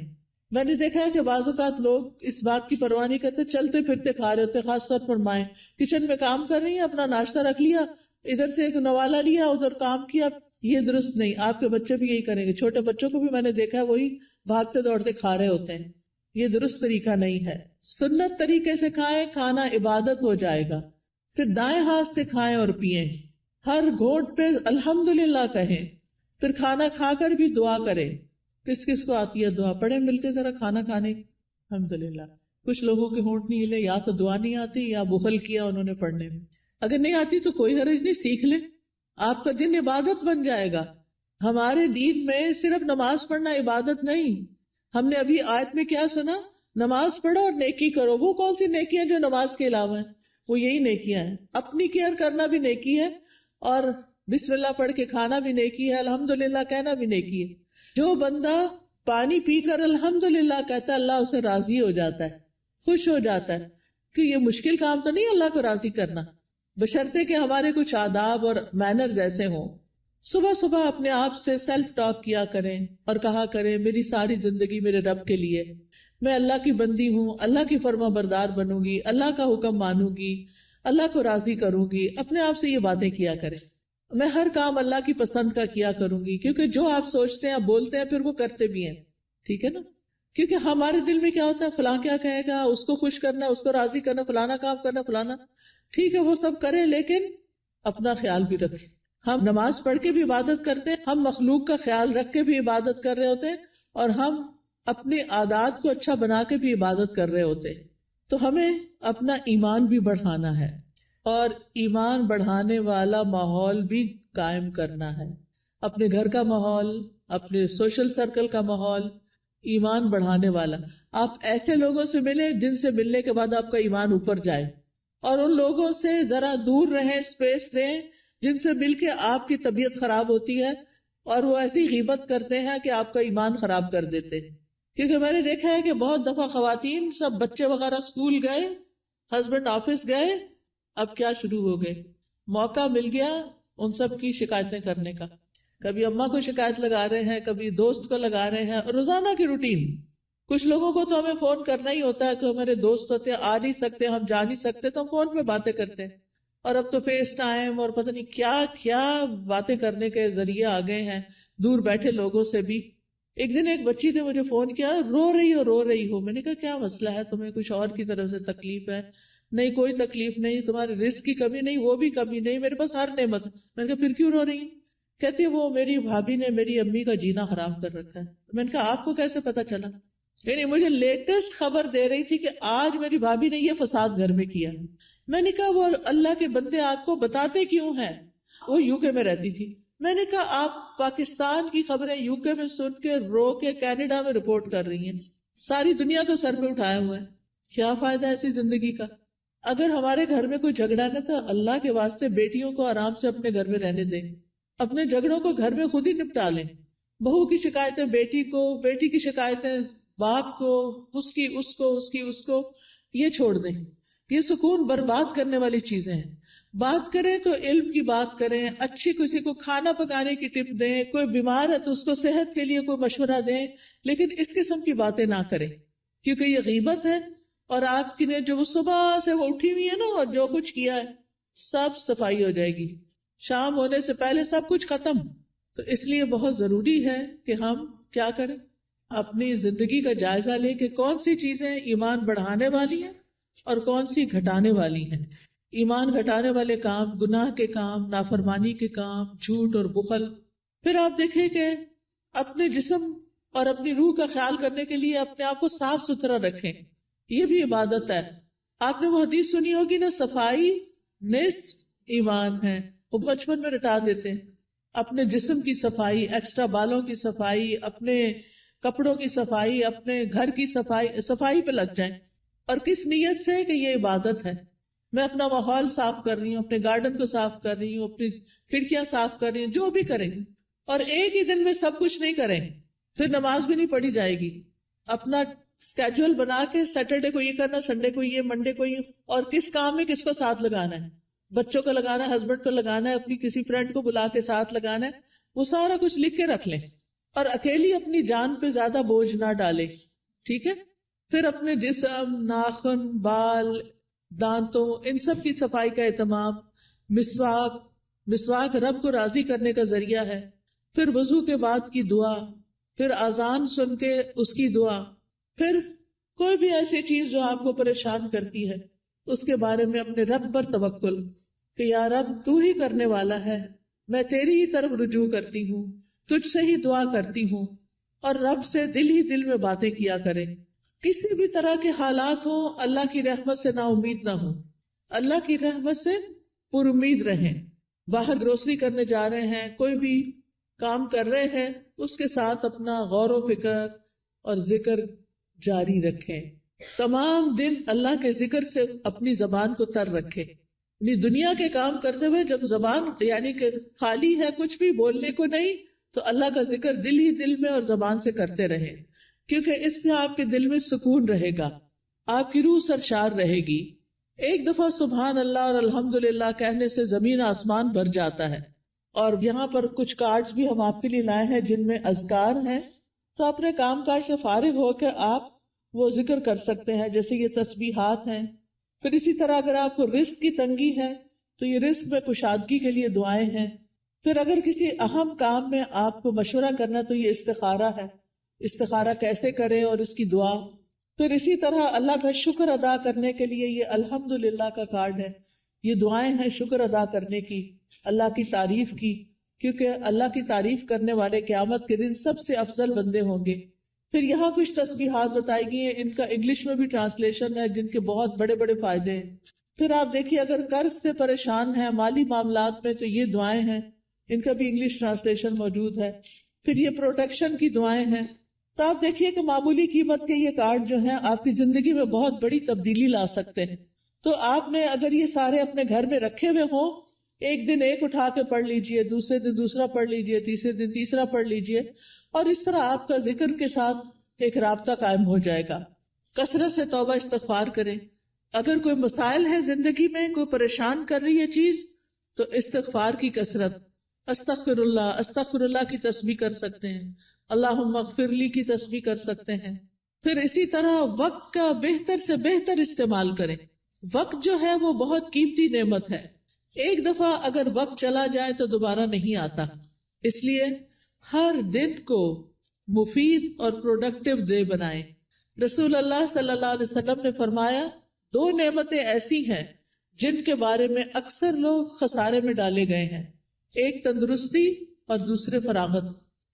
Speaker 1: میں نے دیکھا ہے کہ بعض اوقات لوگ اس بات کی پرواہ نہیں کرتے، چلتے پھرتے کھا رہے ہوتے. خاص طور پر مائیں کچن میں کام کر رہی ہیں، اپنا ناشتہ رکھ لیا، ادھر سے ایک نوالا لیا، ادھر کام کیا. یہ درست نہیں. آپ کے بچے بھی یہی کریں گے. چھوٹے بچوں کو بھی میں نے دیکھا ہے وہی بھاگتے دوڑتے کھا رہے ہوتے ہیں. یہ درست طریقہ نہیں ہے. سنت طریقے سے کھائیں، کھانا عبادت ہو جائے گا. پھر دائیں ہاتھ سے کھائیں اور پیئیں، ہر گھونٹ پہ الحمدللہ کہیں. پھر کھانا کھا کر بھی دعا کریں. کس کس کو آتی ہے دعا؟ پڑھیں مل کے ذرا کھانا کھانے. الحمدللہ. کچھ لوگوں کے ہونٹ نہیں ہلے، یا تو دعا نہیں آتی یا بخل کیا انہوں نے پڑھنے میں. اگر نہیں آتی تو کوئی حرج نہیں، سیکھ لیں، آپ کا دن عبادت بن جائے گا. ہمارے دین میں صرف نماز پڑھنا عبادت نہیں. ہم نے ابھی آیت میں کیا سنا؟ نماز پڑھو اور نیکی کرو. وہ کون سی نیکیاں جو نماز کے علاوہ ہیں؟ وہ یہی نیکیاں ہیں. اپنی کیئر کرنا بھی نیکی ہے اور بسم اللہ پڑھ کے کھانا بھی نیکی ہے، الحمدللہ کہنا بھی نیکی ہے. جو بندہ پانی پی کر الحمدللہ کہتا ہے اللہ اسے راضی ہو جاتا ہے، خوش ہو جاتا ہے. کہ یہ مشکل کام تو نہیں اللہ کو راضی کرنا، بشرطے کہ ہمارے کچھ آداب اور مینرز ایسے ہوں. صبح صبح اپنے آپ سے سیلف ٹاک کیا کریں اور کہا کریں میری ساری زندگی میرے رب کے لیے، میں اللہ کی بندی ہوں، اللہ کی فرما بردار بنوں گی، اللہ کا حکم مانوں گی، اللہ کو راضی کروں گی. اپنے آپ سے یہ باتیں کیا کریں. میں ہر کام اللہ کی پسند کا کیا کروں گی، کیونکہ جو آپ سوچتے ہیں، بولتے ہیں، پھر وہ کرتے بھی ہیں. ٹھیک ہے نا؟ کیونکہ ہمارے دل میں کیا ہوتا ہے، فلاں کیا کہے گا، اس کو خوش کرنا، اس کو راضی کرنا، فلانا کام کرنا، فلانا. ٹھیک ہے وہ سب کریں، لیکن اپنا خیال بھی رکھیں. ہم نماز پڑھ کے بھی عبادت کرتے ہیں، ہم مخلوق کا خیال رکھ کے بھی عبادت کر رہے ہوتے ہیں، اور ہم اپنے عادات کو اچھا بنا کے بھی عبادت کر رہے ہوتے ہیں. تو ہمیں اپنا ایمان بھی بڑھانا ہے اور ایمان بڑھانے والا ماحول بھی قائم کرنا ہے. اپنے گھر کا ماحول، اپنے سوشل سرکل کا ماحول ایمان بڑھانے والا. آپ ایسے لوگوں سے ملیں جن سے ملنے کے بعد آپ کا ایمان اوپر جائے، اور ان لوگوں سے ذرا دور رہیں، اسپیس دیں جن سے مل کے آپ کی طبیعت خراب ہوتی ہے اور وہ ایسی غیبت کرتے ہیں کہ آپ کا ایمان خراب کر دیتے ہیں. کیونکہ میں نے دیکھا ہے کہ بہت دفعہ خواتین سب بچے وغیرہ اسکول گئے، ہسبینڈ آفس گئے، اب کیا شروع ہو گئے، موقع مل گیا ان سب کی شکایتیں کرنے کا. کبھی اماں کو شکایت لگا رہے ہیں، کبھی دوست کو لگا رہے ہیں، روزانہ کی روٹین. کچھ لوگوں کو تو ہمیں فون کرنا ہی ہوتا ہے کہ ہمارے دوست ہوتے ہیں، آ نہیں سکتے، ہم جا نہیں سکتے، تو ہم فون پہ باتیں کرتے ہیں. اور اب تو فیس ٹائم اور پتہ نہیں کیا کیا باتیں کرنے کے ذریعے آ گئے ہیں دور بیٹھے لوگوں سے بھی. ایک دن ایک بچی نے مجھے فون کیا، رو رہی ہو. میں نے کہا کیا مسئلہ ہے، تمہیں کچھ اور کی طرف سے تکلیف ہے؟ نہیں کوئی تکلیف نہیں، تمہارے رزق کی کمی نہیں، وہ بھی کمی نہیں، میرے پاس ہر نعمت. میں نے کہا پھر کیوں رو رہی؟ کہتی وہ میری بھابھی نے میری امی کا جینا حرام کر رکھا ہے. میں نے کہا آپ کو کیسے پتا چلا؟ یعنی مجھے لیٹسٹ خبر دے رہی تھی کہ آج میری بھابھی نے یہ فساد گھر میں کیا. میں نے کہا وہ اللہ کے بندے آپ کو بتاتے کیوں ہیں؟ وہ یو کے میں رہتی تھی. میں نے کہا آپ پاکستان کی خبریں یو کے میں سن کے رو کے کینیڈا میں رپورٹ کر رہی ہیں، ساری دنیا کو سر پہ اٹھایا ہوا ہے. کیا فائدہ ایسی زندگی کا؟ اگر ہمارے گھر میں کوئی جھگڑا نہ تو اللہ کے واسطے بیٹیوں کو آرام سے اپنے گھر میں رہنے دیں، اپنے جھگڑوں کو گھر میں خود ہی نپٹا لیں. بہو کی شکایتیں بیٹی کو، بیٹی کی شکایتیں باپ کو، اس کو یہ چھوڑ دیں. یہ سکون برباد کرنے والی چیزیں ہیں. بات کریں تو علم کی بات کریں، اچھی کسی کو کھانا پکانے کی ٹپ دیں، کوئی بیمار ہے تو اس کو صحت کے لیے کوئی مشورہ دیں، لیکن اس قسم کی باتیں نہ کریں کیونکہ یہ غیبت ہے. اور آپ کی نے جو وہ صبح سے وہ اٹھی ہوئی ہے نا اور جو کچھ کیا ہے سب صفائی ہو جائے گی، شام ہونے سے پہلے سب کچھ ختم. تو اس لیے بہت ضروری ہے کہ ہم کیا کریں، اپنی زندگی کا جائزہ لیں کہ کون سی چیزیں ایمان بڑھانے والی ہیں اور کون سی گھٹانے والی ہیں. ایمان گھٹانے والے کام، گناہ کے کام، نافرمانی کے کام، جھوٹ اور بخل. پھر آپ دیکھیں کہ اپنے جسم اور اپنی روح کا خیال کرنے کے لیے اپنے آپ کو صاف ستھرا رکھیں، یہ بھی عبادت ہے. آپ نے وہ حدیث سنی ہوگی نا، صفائی نصف ایمان ہے. وہ بچپن میں رٹا دیتے ہیں. اپنے جسم کی صفائی، ایکسٹرا بالوں کی صفائی، اپنے کپڑوں کی صفائی، اپنے گھر کی صفائی پہ لگ جائیں. اور کس نیت سے کہ یہ عبادت ہے. میں اپنا ماحول صاف کر رہی ہوں، اپنے گارڈن کو صاف کر رہی ہوں، اپنی کھڑکیاں صاف کر رہی ہوں، جو بھی کریں. اور ایک ہی دن میں سب کچھ نہیں کریں، پھر نماز بھی نہیں پڑھی جائے گی. اپنا اسکیجول بنا کے سیٹرڈے کو یہ کرنا، سنڈے کو یہ، منڈے کو یہ، اور کس کام میں کس کو ساتھ لگانا ہے. بچوں کو لگانا ہے، ہسبینڈ کو لگانا ہے، اپنی کسی فرینڈ کو بلا کے ساتھ لگانا ہے. وہ سارا کچھ لکھ کے رکھ لیں اور اکیلی اپنی جان پہ زیادہ بوجھ نہ ڈالیں. ٹھیک ہے. پھر اپنے جسم، ناخن، بال، دانتوں، ان سب کی صفائی کا اہتمام. مسواک رب کو راضی کرنے کا ذریعہ ہے. پھر وضو کے بعد کی دعا، پھر اذان سن کے اس کی دعا. پھر کوئی بھی ایسی چیز جو آپ کو پریشان کرتی ہے اس کے بارے میں اپنے رب پر توکل کہ یا رب تو ہی کرنے والا ہے، میں تیری ہی طرف رجوع کرتی ہوں، تجھ سے ہی دعا کرتی ہوں. اور رب سے دل ہی دل میں باتیں کیا کریں. کسی بھی طرح کے حالات ہوں، اللہ کی رحمت سے نا امید نہ ہوں، اللہ کی رحمت سے پر امید رہیں. باہر گروسری کرنے جا رہے ہیں، کوئی بھی کام کر رہے ہیں، اس کے ساتھ اپنا غور و فکر اور ذکر جاری رکھیں. تمام دن اللہ کے ذکر سے اپنی زبان کو تر رکھیں. یعنی دنیا کے کام کرتے ہوئے جب زبان یعنی کہ خالی ہے، کچھ بھی بولنے کو نہیں، تو اللہ کا ذکر دل ہی دل میں اور زبان سے کرتے رہیں، کیونکہ اس سے آپ کے دل میں سکون رہے گا، آپ کی روح سرشار رہے گی. ایک دفعہ سبحان اللہ اور الحمدللہ کہنے سے زمین آسمان بھر جاتا ہے. اور یہاں پر کچھ کارڈز بھی ہم آپ کے لیے لائے ہیں جن میں اذکار ہیں، تو اپنے کام کاج سے فارغ ہو کے آپ وہ ذکر کر سکتے ہیں، جیسے یہ تسبیحات ہیں. پھر اسی طرح اگر آپ کو رزق کی تنگی ہے تو یہ رزق میں کشادگی کے لیے دعائیں ہیں. پھر اگر کسی اہم کام میں آپ کو مشورہ کرنا تو یہ استخارہ ہے، استخارہ کیسے کریں اور اس کی دعا. پھر اسی طرح اللہ کا شکر ادا کرنے کے لیے یہ الحمدللہ کا کارڈ ہے. یہ دعائیں ہیں شکر ادا کرنے کی، اللہ کی تعریف کی، کیونکہ اللہ کی تعریف کرنے والے قیامت کے دن سب سے افضل بندے ہوں گے. پھر یہاں کچھ تسبیحات بتائی گئی ہیں، ان کا انگلش میں بھی ٹرانسلیشن ہے جن کے بہت بڑے بڑے فائدے ہیں. پھر آپ دیکھیے اگر قرض سے پریشان ہیں، مالی معاملات میں، تو یہ دعائیں ہیں، ان کا بھی انگلش ٹرانسلیشن موجود ہے. پھر یہ پروٹیکشن کی دعائیں ہیں. تو آپ دیکھیے کہ معمولی قیمت کے یہ کارڈ جو ہیں آپ کی زندگی میں بہت بڑی تبدیلی لا سکتے ہیں. تو آپ نے اگر یہ سارے اپنے گھر میں رکھے ہوئے ہوں ایک دن ایک اٹھا کے پڑھ لیجئے، دوسرے دن دوسرا پڑھ لیجئے، تیسرے دن تیسرا پڑھ لیجئے، اور اس طرح آپ کا ذکر کے ساتھ ایک رابطہ قائم ہو جائے گا. کثرت سے توبہ استغفار کریں. اگر کوئی مسائل ہے زندگی میں، کوئی پریشان کر رہی ہے چیز، تو استغفار کی کثرت، استغفر اللہ کی تسبیح کر سکتے ہیں، اللہم اغفر لی کی تسبیح کر سکتے ہیں. پھر اسی طرح وقت کا بہتر سے بہتر استعمال کریں. وقت جو ہے وہ بہت قیمتی نعمت ہے. ایک دفعہ اگر وقت چلا جائے تو دوبارہ نہیں آتا. اس لیے ہر دن کو مفید اور پروڈکٹیو ڈے بنائیں. رسول اللہ صلی اللہ علیہ وسلم نے فرمایا 2 نعمتیں ایسی ہیں جن کے بارے میں اکثر لوگ خسارے میں ڈالے گئے ہیں. ایک تندرستی اور دوسرے فراغت،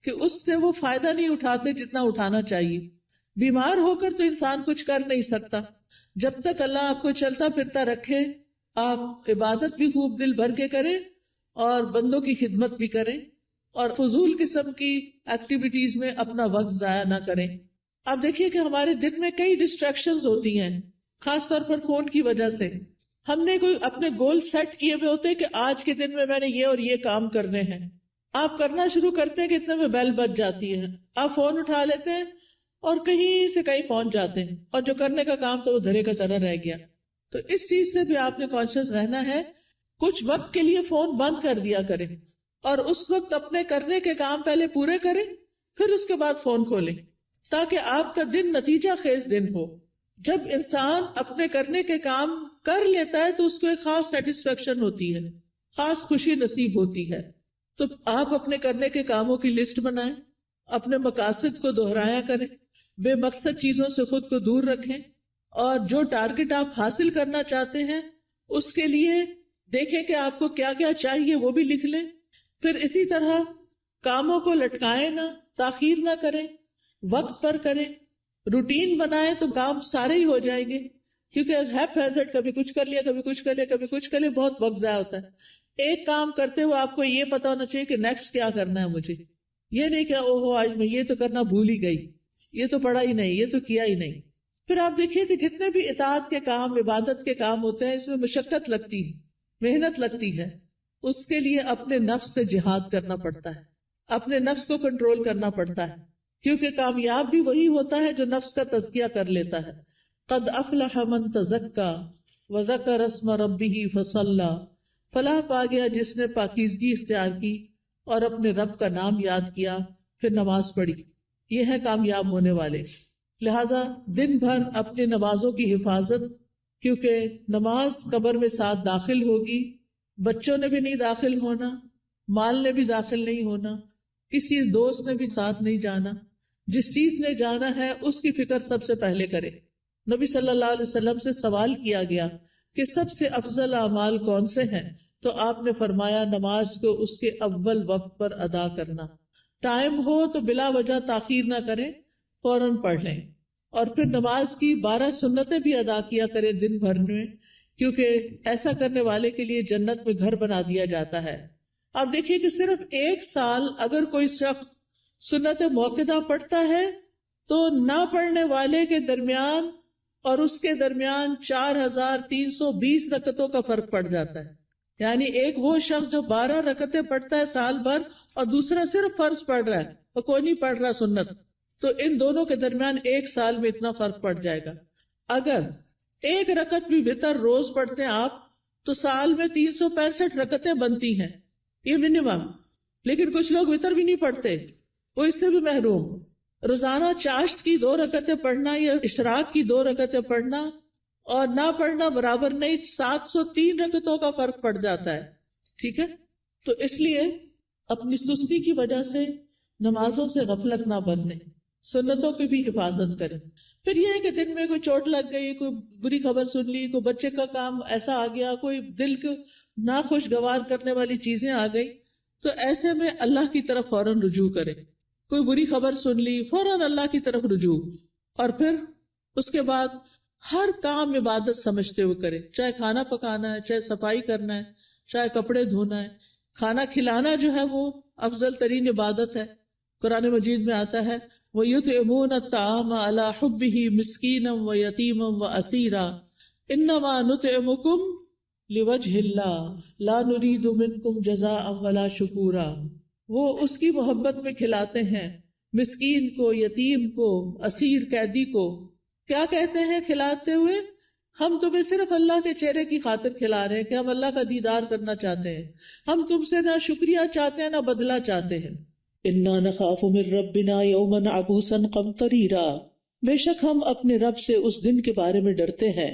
Speaker 1: کہ اس سے وہ فائدہ نہیں اٹھاتے جتنا اٹھانا چاہیے. بیمار ہو کر تو انسان کچھ کر نہیں سکتا. جب تک اللہ آپ کو چلتا پھرتا رکھے، آپ عبادت بھی خوب دل بھر کے کریں اور بندوں کی خدمت بھی کریں اور فضول قسم کی ایکٹیویٹیز میں اپنا وقت ضائع نہ کریں. آپ دیکھیے کہ ہمارے دن میں کئی ڈسٹریکشنز ہوتی ہیں، خاص طور پر فون کی وجہ سے. ہم نے کوئی اپنے گول سیٹ کیے ہوئے ہوتے ہیں کہ آج کے دن میں نے یہ اور یہ کام کرنے ہیں. آپ کرنا شروع کرتے ہیں کہ اتنے میں بیل بج جاتی ہے، آپ فون اٹھا لیتے ہیں اور کہیں سے کہیں پہنچ جاتے ہیں، اور جو کرنے کا کام تو وہ دھرے کا طرح رہ گیا. تو اس چیز سے بھی آپ نے کانشیس رہنا ہے. کچھ وقت کے لیے فون بند کر دیا کریں اور اس وقت اپنے کرنے کے کام پہلے پورے کریں، پھر اس کے بعد فون کھولیں، تاکہ آپ کا دن نتیجہ خیز دن ہو. جب انسان اپنے کرنے کے کام کر لیتا ہے تو اس کو ایک خاص سیٹسفیکشن ہوتی ہے، خاص خوشی نصیب ہوتی ہے. تو آپ اپنے کرنے کے کاموں کی لسٹ بنائیں، اپنے مقاصد کو دہرایا کریں، بے مقصد چیزوں سے خود کو دور رکھیں، اور جو ٹارگٹ آپ حاصل کرنا چاہتے ہیں اس کے لیے دیکھیں کہ آپ کو کیا کیا چاہیے، وہ بھی لکھ لیں. پھر اسی طرح کاموں کو لٹکائیں نہ، تاخیر نہ کریں، وقت پر کریں. روٹین بنائیں تو کام سارے ہی ہو جائیں گے، کیونکہ ہیپ ہیزرڈ کبھی کچھ کر لیا، کبھی کچھ کر لیا، کبھی کچھ کر لیا، بہت وقت ضائع ہوتا ہے. ایک کام کرتے ہوئے آپ کو یہ پتا ہونا چاہیے کہ نیکسٹ کیا کرنا ہے مجھے. یہ نہیں کہ اوہو آج میں یہ تو کرنا بھول ہی گئی، یہ تو پڑھا ہی نہیں، یہ تو کیا ہی نہیں. پھر آپ دیکھیے کہ جتنے بھی اطاعت کے کام، عبادت کے کام ہوتے ہیں، اس میں مشقت لگتی ہے، محنت لگتی ہے. اس کے لیے اپنے نفس سے جہاد کرنا پڑتا ہے، اپنے نفس کو کنٹرول کرنا پڑتا ہے، کیونکہ کامیاب بھی وہی ہوتا ہے جو نفس کا تزکیہ کر لیتا ہے. قد افلح من تزکا وذکر اسم ربہ فصلی، فلاح پا گیا جس نے پاکیزگی اختیار کی اور اپنے رب کا نام یاد کیا پھر نماز پڑھی. یہ ہے کامیاب ہونے والے. لہذا دن بھر اپنی نمازوں کی حفاظت، کیونکہ نماز قبر میں ساتھ داخل ہوگی. بچوں نے بھی نہیں داخل ہونا، مال نے بھی داخل نہیں ہونا، کسی دوست نے بھی ساتھ نہیں جانا. جس چیز نے جانا ہے اس کی فکر سب سے پہلے کرے. نبی صلی اللہ علیہ وسلم سے سوال کیا گیا کہ سب سے افضل اعمال کون سے ہیں، تو آپ نے فرمایا نماز کو اس کے اول وقت پر ادا کرنا. ٹائم ہو تو بلا وجہ تاخیر نہ کریں، فوراً پڑھ لیں. اور پھر نماز کی 12 سنتیں بھی ادا کیا کریں دن بھر میں، کیونکہ ایسا کرنے والے کے لیے جنت میں گھر بنا دیا جاتا ہے. آپ دیکھیے کہ صرف 1 سال اگر کوئی شخص سنت موقدہ پڑھتا ہے تو نہ پڑھنے والے کے درمیان اور اس کے درمیان 4320 رکعتوں کا فرق پڑ جاتا ہے. یعنی ایک وہ شخص جو 12 رکعتیں پڑھتا ہے سال بھر، اور دوسرا صرف فرض پڑھ رہا ہے اور کوئی نہیں پڑھ رہا سنت، تو ان دونوں کے درمیان 1 سال میں اتنا فرق پڑ جائے گا. اگر 1 رکعت بھی وتر روز پڑھتے ہیں آپ تو سال میں 365 رکعتیں بنتی ہیں، یہ منیمم. لیکن کچھ لوگ وتر بھی نہیں پڑھتے، وہ اس سے بھی محروم. روزانہ چاشت کی 2 رکعتیں پڑھنا یا اشراق کی 2 رکعتیں پڑھنا اور نہ پڑھنا برابر نہیں، 703 رکعتوں کا فرق پڑ جاتا ہے. ٹھیک ہے، تو اس لیے اپنی سستی کی وجہ سے نمازوں سے غفلت نہ برتیں، سنتوں کی بھی حفاظت کریں. پھر یہ ہے کہ دن میں کوئی چوٹ لگ گئی، کوئی بری خبر سن لی، کوئی بچے کا کام ایسا آ گیا، کوئی دل کو ناخوشگوار کرنے والی چیزیں آ گئی، تو ایسے میں اللہ کی طرف فوراً رجوع کریں. کوئی بری خبر سن لی، فوراً اللہ کی طرف رجوع. اور پھر اس کے بعد ہر کام عبادت سمجھتے ہوئے کریں، چاہے کھانا پکانا ہے، چاہے صفائی کرنا ہے، چاہے کپڑے دھونا ہے. کھانا کھلانا جو ہے وہ افضل ترین عبادت ہے. قرآن مجید میں آتا ہے وَيُطْعِمُونَ الطَّعَامَ عَلَى حُبِّهِ مِسْكِينًا وَيَتِيمًا وَأَسِيرًا إِنَّمَا نُطْعِمُكُمْ لوجہ اللہ لا نرید منکم جزاء ولا شکورا، وہ اس کی محبت میں کھلاتے ہیں مسکین کو، یتیم کو، اسیر قیدی کو. کیا کہتے ہیں کھلاتے ہوئے؟ ہم تمہیں صرف اللہ کے چہرے کی خاطر کھلا رہے ہیں کہ ہم اللہ کا دیدار کرنا چاہتے ہیں، ہم تم سے نہ شکریہ چاہتے ہیں نہ بدلہ چاہتے ہیں. انا نخاف من ربنا یوما عبوسا قمطریرا، بے شک ہم اپنے رب سے اس دن کے بارے میں ڈرتے ہیں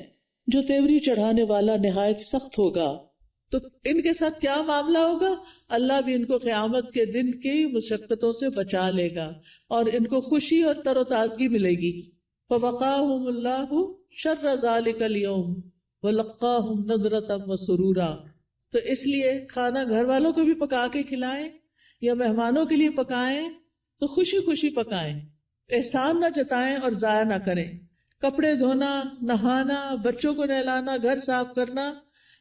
Speaker 1: جو تیوری چڑھانے والا نہایت سخت ہوگا. تو ان کے ساتھ کیا معاملہ ہوگا؟ اللہ بھی ان کو قیامت کے دن کی مشقتوں سے بچا لے گا اور ان کو خوشی اور تر و تازگی ملے گی. فوقاہم اللہ شر ذلک اليوم ولقاہم نضرۃ وسرورا. تو اس لیے کھانا گھر والوں کو بھی پکا کے کھلائیں یا مہمانوں کے لیے پکائیں تو خوشی خوشی پکائیں، احسان نہ جتائیں اور ضائع نہ کریں. کپڑے دھونا، نہانا، بچوں کو نہلانا، گھر صاف کرنا،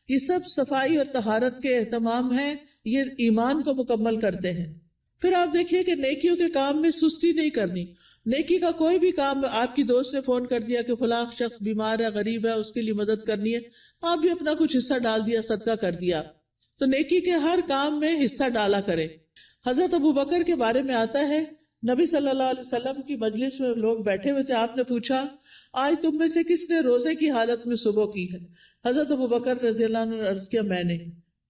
Speaker 1: یہ سب صفائی اور طہارت کے اہتمام ہیں، یہ ایمان کو مکمل کرتے ہیں. پھر آپ دیکھیے کہ نیکیوں کے کام میں سستی نہیں کرنی. نیکی کا کوئی بھی کام، آپ کی دوست نے فون کر دیا کہ فلاں شخص بیمار ہے، غریب ہے، اس کے لیے مدد کرنی ہے، آپ بھی اپنا کچھ حصہ ڈال دیا، صدقہ کر دیا. تو نیکی کے ہر کام میں حصہ ڈالا کرے. حضرت ابوبکر کے بارے میں آتا ہے، نبی صلی اللہ علیہ وسلم کی مجلس میں لوگ بیٹھے ہوئے تھے، آپ نے پوچھا آج تم میں سے کس نے روزے کی حالت میں صبح کی ہے؟ حضرت ابوبکر رضی اللہ عنہ نے عرض کیا میں نے.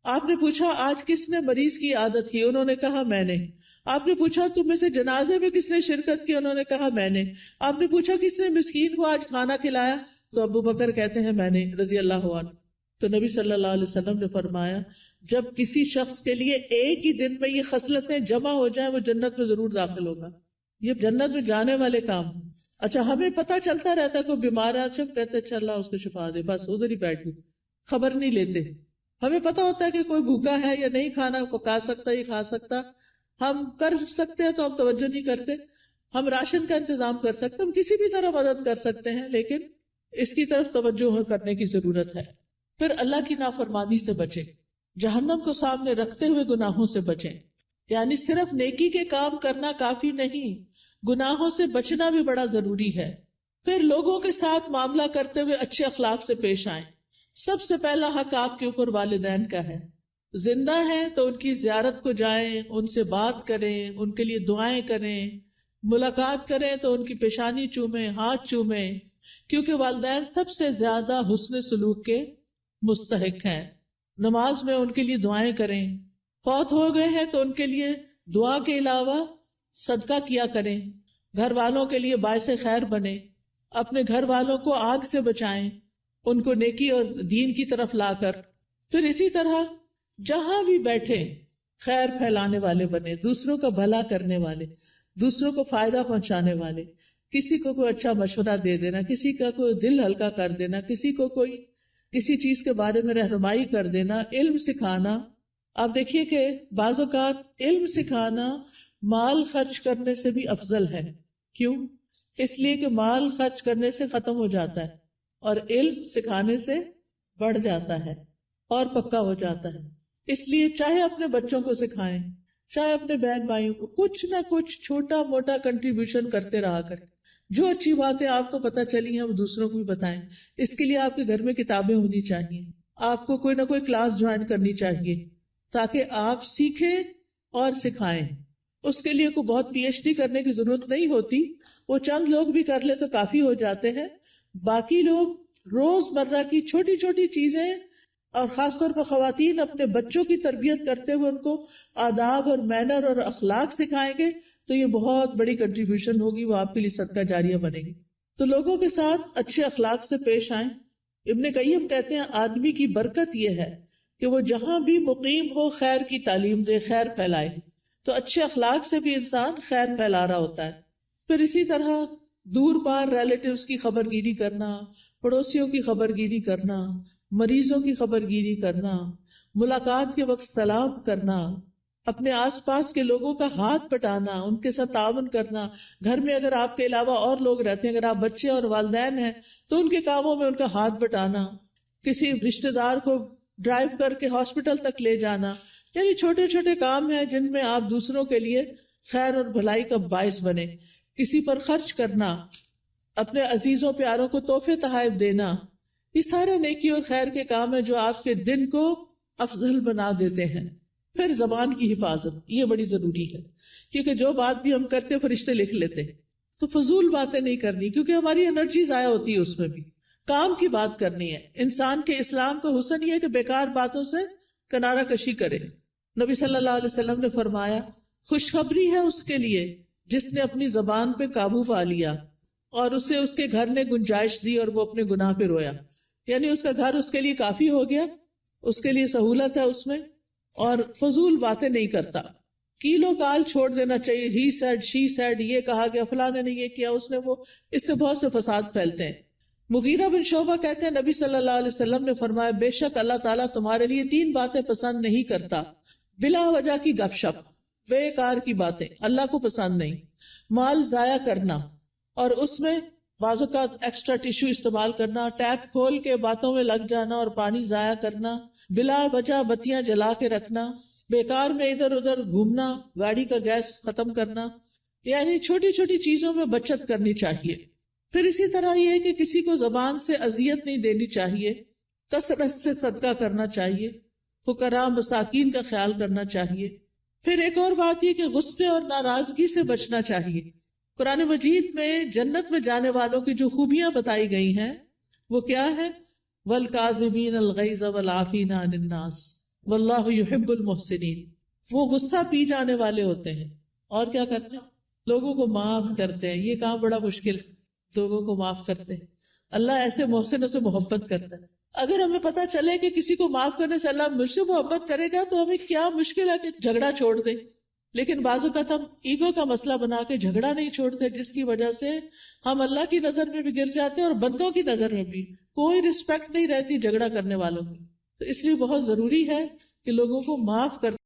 Speaker 1: آپ نے پوچھا آج کس نے مریض کی عادت کی؟ انہوں نے کہا میں نے. آپ نے پوچھا تم میں سے جنازے میں کس نے شرکت کی؟ انہوں نے کہا میں نے. آپ نے پوچھا کس نے مسکین کو آج کھانا کھلایا؟ تو ابوبکر کہتے ہیں میں نے رضی اللہ عنہ. تو نبی صلی اللہ علیہ وسلم نے فرمایا جب کسی شخص کے لیے ایک ہی دن میں یہ خصلتیں جمع ہو جائیں وہ جنت میں ضرور داخل ہوگا. یہ جنت میں جانے والے کام. اچھا ہمیں پتہ چلتا رہتا ہے کوئی بیمار ہے، جب کہتے اچھا اللہ اس کو شفا دے، بس ادھر ہی بیٹھ گئے، خبر نہیں لیتے. ہمیں پتہ ہوتا ہے کہ کوئی بھوکا ہے یا نہیں کھانا پکا سکتا یہ کھا سکتا، ہم کر سکتے ہیں تو ہم توجہ نہیں کرتے. ہم راشن کا انتظام کر سکتے، ہم کسی بھی طرح مدد کر سکتے ہیں، لیکن اس کی طرف توجہ کرنے کی ضرورت ہے. پھر اللہ کی نافرمانی سے بچیں، جہنم کو سامنے رکھتے ہوئے گناہوں سے بچیں. یعنی صرف نیکی کے کام کرنا کافی نہیں، گناہوں سے بچنا بھی بڑا ضروری ہے. پھر لوگوں کے ساتھ معاملہ کرتے ہوئے اچھے اخلاق سے پیش آئیں. سب سے پہلا حق آپ کے اوپر والدین کا ہے. زندہ ہیں تو ان کی زیارت کو جائیں، ان سے بات کریں، ان کے لیے دعائیں کریں، ملاقات کریں تو ان کی پیشانی چومیں، ہاتھ چومیں، کیونکہ والدین سب سے زیادہ حسن سلوک کے مستحق ہیں. نماز میں ان کے لیے دعائیں کریں. فوت ہو گئے ہیں تو ان کے لیے دعا کے علاوہ صدقہ کیا کریں. گھر والوں کے لیے باعث خیر بنیں. اپنے گھر والوں کو آگ سے بچائیں، ان کو نیکی اور دین کی طرف لا کر. پھر اسی طرح جہاں بھی بیٹھے خیر پھیلانے والے بنے، دوسروں کا بھلا کرنے والے، دوسروں کو فائدہ پہنچانے والے. کسی کو کوئی اچھا مشورہ دے دینا، کسی کا کوئی دل ہلکا کر دینا، کسی کو کوئی کسی چیز کے بارے میں رہنمائی کر دینا، علم سکھانا. آپ دیکھیے کہ بعض اوقات علم سکھانا مال خرچ کرنے سے بھی افضل ہے. کیوں؟ اس لیے کہ مال خرچ کرنے سے ختم ہو جاتا ہے اور علم سکھانے سے بڑھ جاتا ہے اور پکا ہو جاتا ہے. اس لیے چاہے اپنے بچوں کو سکھائیں، چاہے اپنے بہن بھائیوں کو، کچھ نہ کچھ چھوٹا موٹا کنٹریبیوشن کرتے رہا کریں. جو اچھی باتیں آپ کو پتہ چلی ہیں وہ دوسروں کو بھی بتائیں. اس کے لیے آپ کے گھر میں کتابیں ہونی چاہیے، آپ کو کوئی نہ کوئی کلاس جوائن کرنی چاہیے تاکہ آپ سیکھیں اور سکھائیں. اس کے لیے کوئی بہت پی ایچ ڈی کرنے کی ضرورت نہیں ہوتی، وہ چند لوگ بھی کر لے تو کافی ہو جاتے ہیں. باقی لوگ روز مرہ کی چھوٹی چھوٹی چیزیں اور خاص طور پر خواتین اپنے بچوں کی تربیت کرتے ہوئے ان کو آداب اور مینر اور اخلاق سکھائیں گے تو یہ بہت بڑی کنٹریبیوشن ہوگی، وہ آپ کے لیے صدقہ جاریہ بنے گی. تو لوگوں کے ساتھ اچھے اخلاق سے پیش آئیں. ابن قیم کہتے ہیں آدمی کی برکت یہ ہے کہ وہ جہاں بھی مقیم ہو خیر کی تعلیم دے، خیر پھیلائے. تو اچھے اخلاق سے بھی انسان خیر پھیلا رہا ہوتا ہے. پھر اسی طرح دور پار ریلیٹیوز کی خبر گیری کرنا، پڑوسیوں کی خبر گیری کرنا، مریضوں کی خبر گیری کرنا، ملاقات کے وقت سلام کرنا، اپنے آس پاس کے لوگوں کا ہاتھ بٹانا، ان کے ساتھ تعاون کرنا. گھر میں اگر آپ کے علاوہ اور لوگ رہتے ہیں، اگر آپ بچے اور والدین ہیں تو ان کے کاموں میں ان کا ہاتھ بٹانا، کسی رشتہ دار کو ڈرائیو کر کے ہاسپٹل تک لے جانا. یعنی چھوٹے چھوٹے کام ہیں جن میں آپ دوسروں کے لیے خیر اور بھلائی کا باعث بنے. کسی پر خرچ کرنا، اپنے عزیزوں پیاروں کو تحفے تحائف دینا، یہ سارے نیکی اور خیر کے کام ہیں جو آپ کے دن کو افضل بنا دیتے ہیں. پھر زبان کی حفاظت، یہ بڑی ضروری ہے، کیونکہ جو بات بھی ہم کرتے فرشتے لکھ لیتے ہیں. تو فضول باتیں نہیں کرنی، کیونکہ ہماری انرجی ضائع ہوتی ہے اس میں بھی. کام کی بات کرنی ہے. انسان کے اسلام کا حسن یہ ہے کہ بیکار باتوں سے کنارہ کشی کرے. نبی صلی اللہ علیہ وسلم نے فرمایا، خوشخبری ہے اس کے لیے جس نے اپنی زبان پہ قابو پا لیا اور اسے اس کے گھر نے گنجائش دی اور وہ اپنے گناہ پہ رویا. یعنی اس کا گھر اس کے لیے کافی ہو گیا، اس کے لیے سہولت ہے اس میں، اور فضول باتیں نہیں کرتا. کیلو کال چھوڑ دینا چاہیے. ہی سیڈ، شی سیڈ، یہ کہا گیا، فلاں نے یہ کیا، اس نے وہ، اس سے بہت سے فساد پھیلتے ہیں. مغیرہ بن شعبہ کہتے ہیں نبی صلی اللہ علیہ وسلم نے فرمایا، بے شک اللہ تعالیٰ تمہارے لیے 3 باتیں پسند نہیں کرتا. بلا وجہ کی گپ شپ، بیکار کی باتیں اللہ کو پسند نہیں. مال ضائع کرنا، اور اس میں بعض اوقات ایکسٹرا ٹیشو استعمال کرنا، ٹیپ کھول کے باتوں میں لگ جانا اور پانی ضائع کرنا، بلا وجہ بتیاں جلا کے رکھنا، بیکار میں ادھر ادھر گھومنا، گاڑی کا گیس ختم کرنا. یعنی چھوٹی چھوٹی چیزوں میں بچت کرنی چاہیے. پھر اسی طرح یہ ہے کہ کسی کو زبان سے اذیت نہیں دینی چاہیے، کثرت سے صدقہ کرنا چاہیے، فقراء مساکین کا خیال کرنا چاہیے. پھر ایک اور بات یہ کہ غصے اور ناراضگی سے بچنا چاہیے. قرآن مجید میں جنت میں جانے والوں کی جو خوبیاں بتائی گئی ہیں وہ کیا ہے؟ وَالْكَاظِمِينَ الْغَيْظَ وَالْعَافِينَ عَنِ النَّاسِ وَاللَّهُ يُحِبُّ الْمُحْسِنِينَ. وہ غصہ پی جانے والے ہوتے ہیں اور کیا کرتے ہیں؟ لوگوں کو معاف کرتے ہیں. یہ کام بڑا مشکل ہے، لوگوں کو معاف کرتے ہیں. اللہ ایسے محسنوں سے محبت کرتا ہے. اگر ہمیں پتا چلے کہ کسی کو معاف کرنے سے اللہ مجھ سے محبت کرے گا تو ہمیں کیا مشکل ہے کہ جھگڑا چھوڑ دیں. لیکن بعض اوقات ہم ایگو کا مسئلہ بنا کے جھگڑا نہیں چھوڑتے، جس کی وجہ سے ہم اللہ کی نظر میں بھی گر جاتے ہیں اور بندوں کی نظر میں بھی کوئی رسپیکٹ نہیں رہتی جھگڑا کرنے والوں کی. تو اس لیے بہت ضروری ہے کہ لوگوں کو معاف کر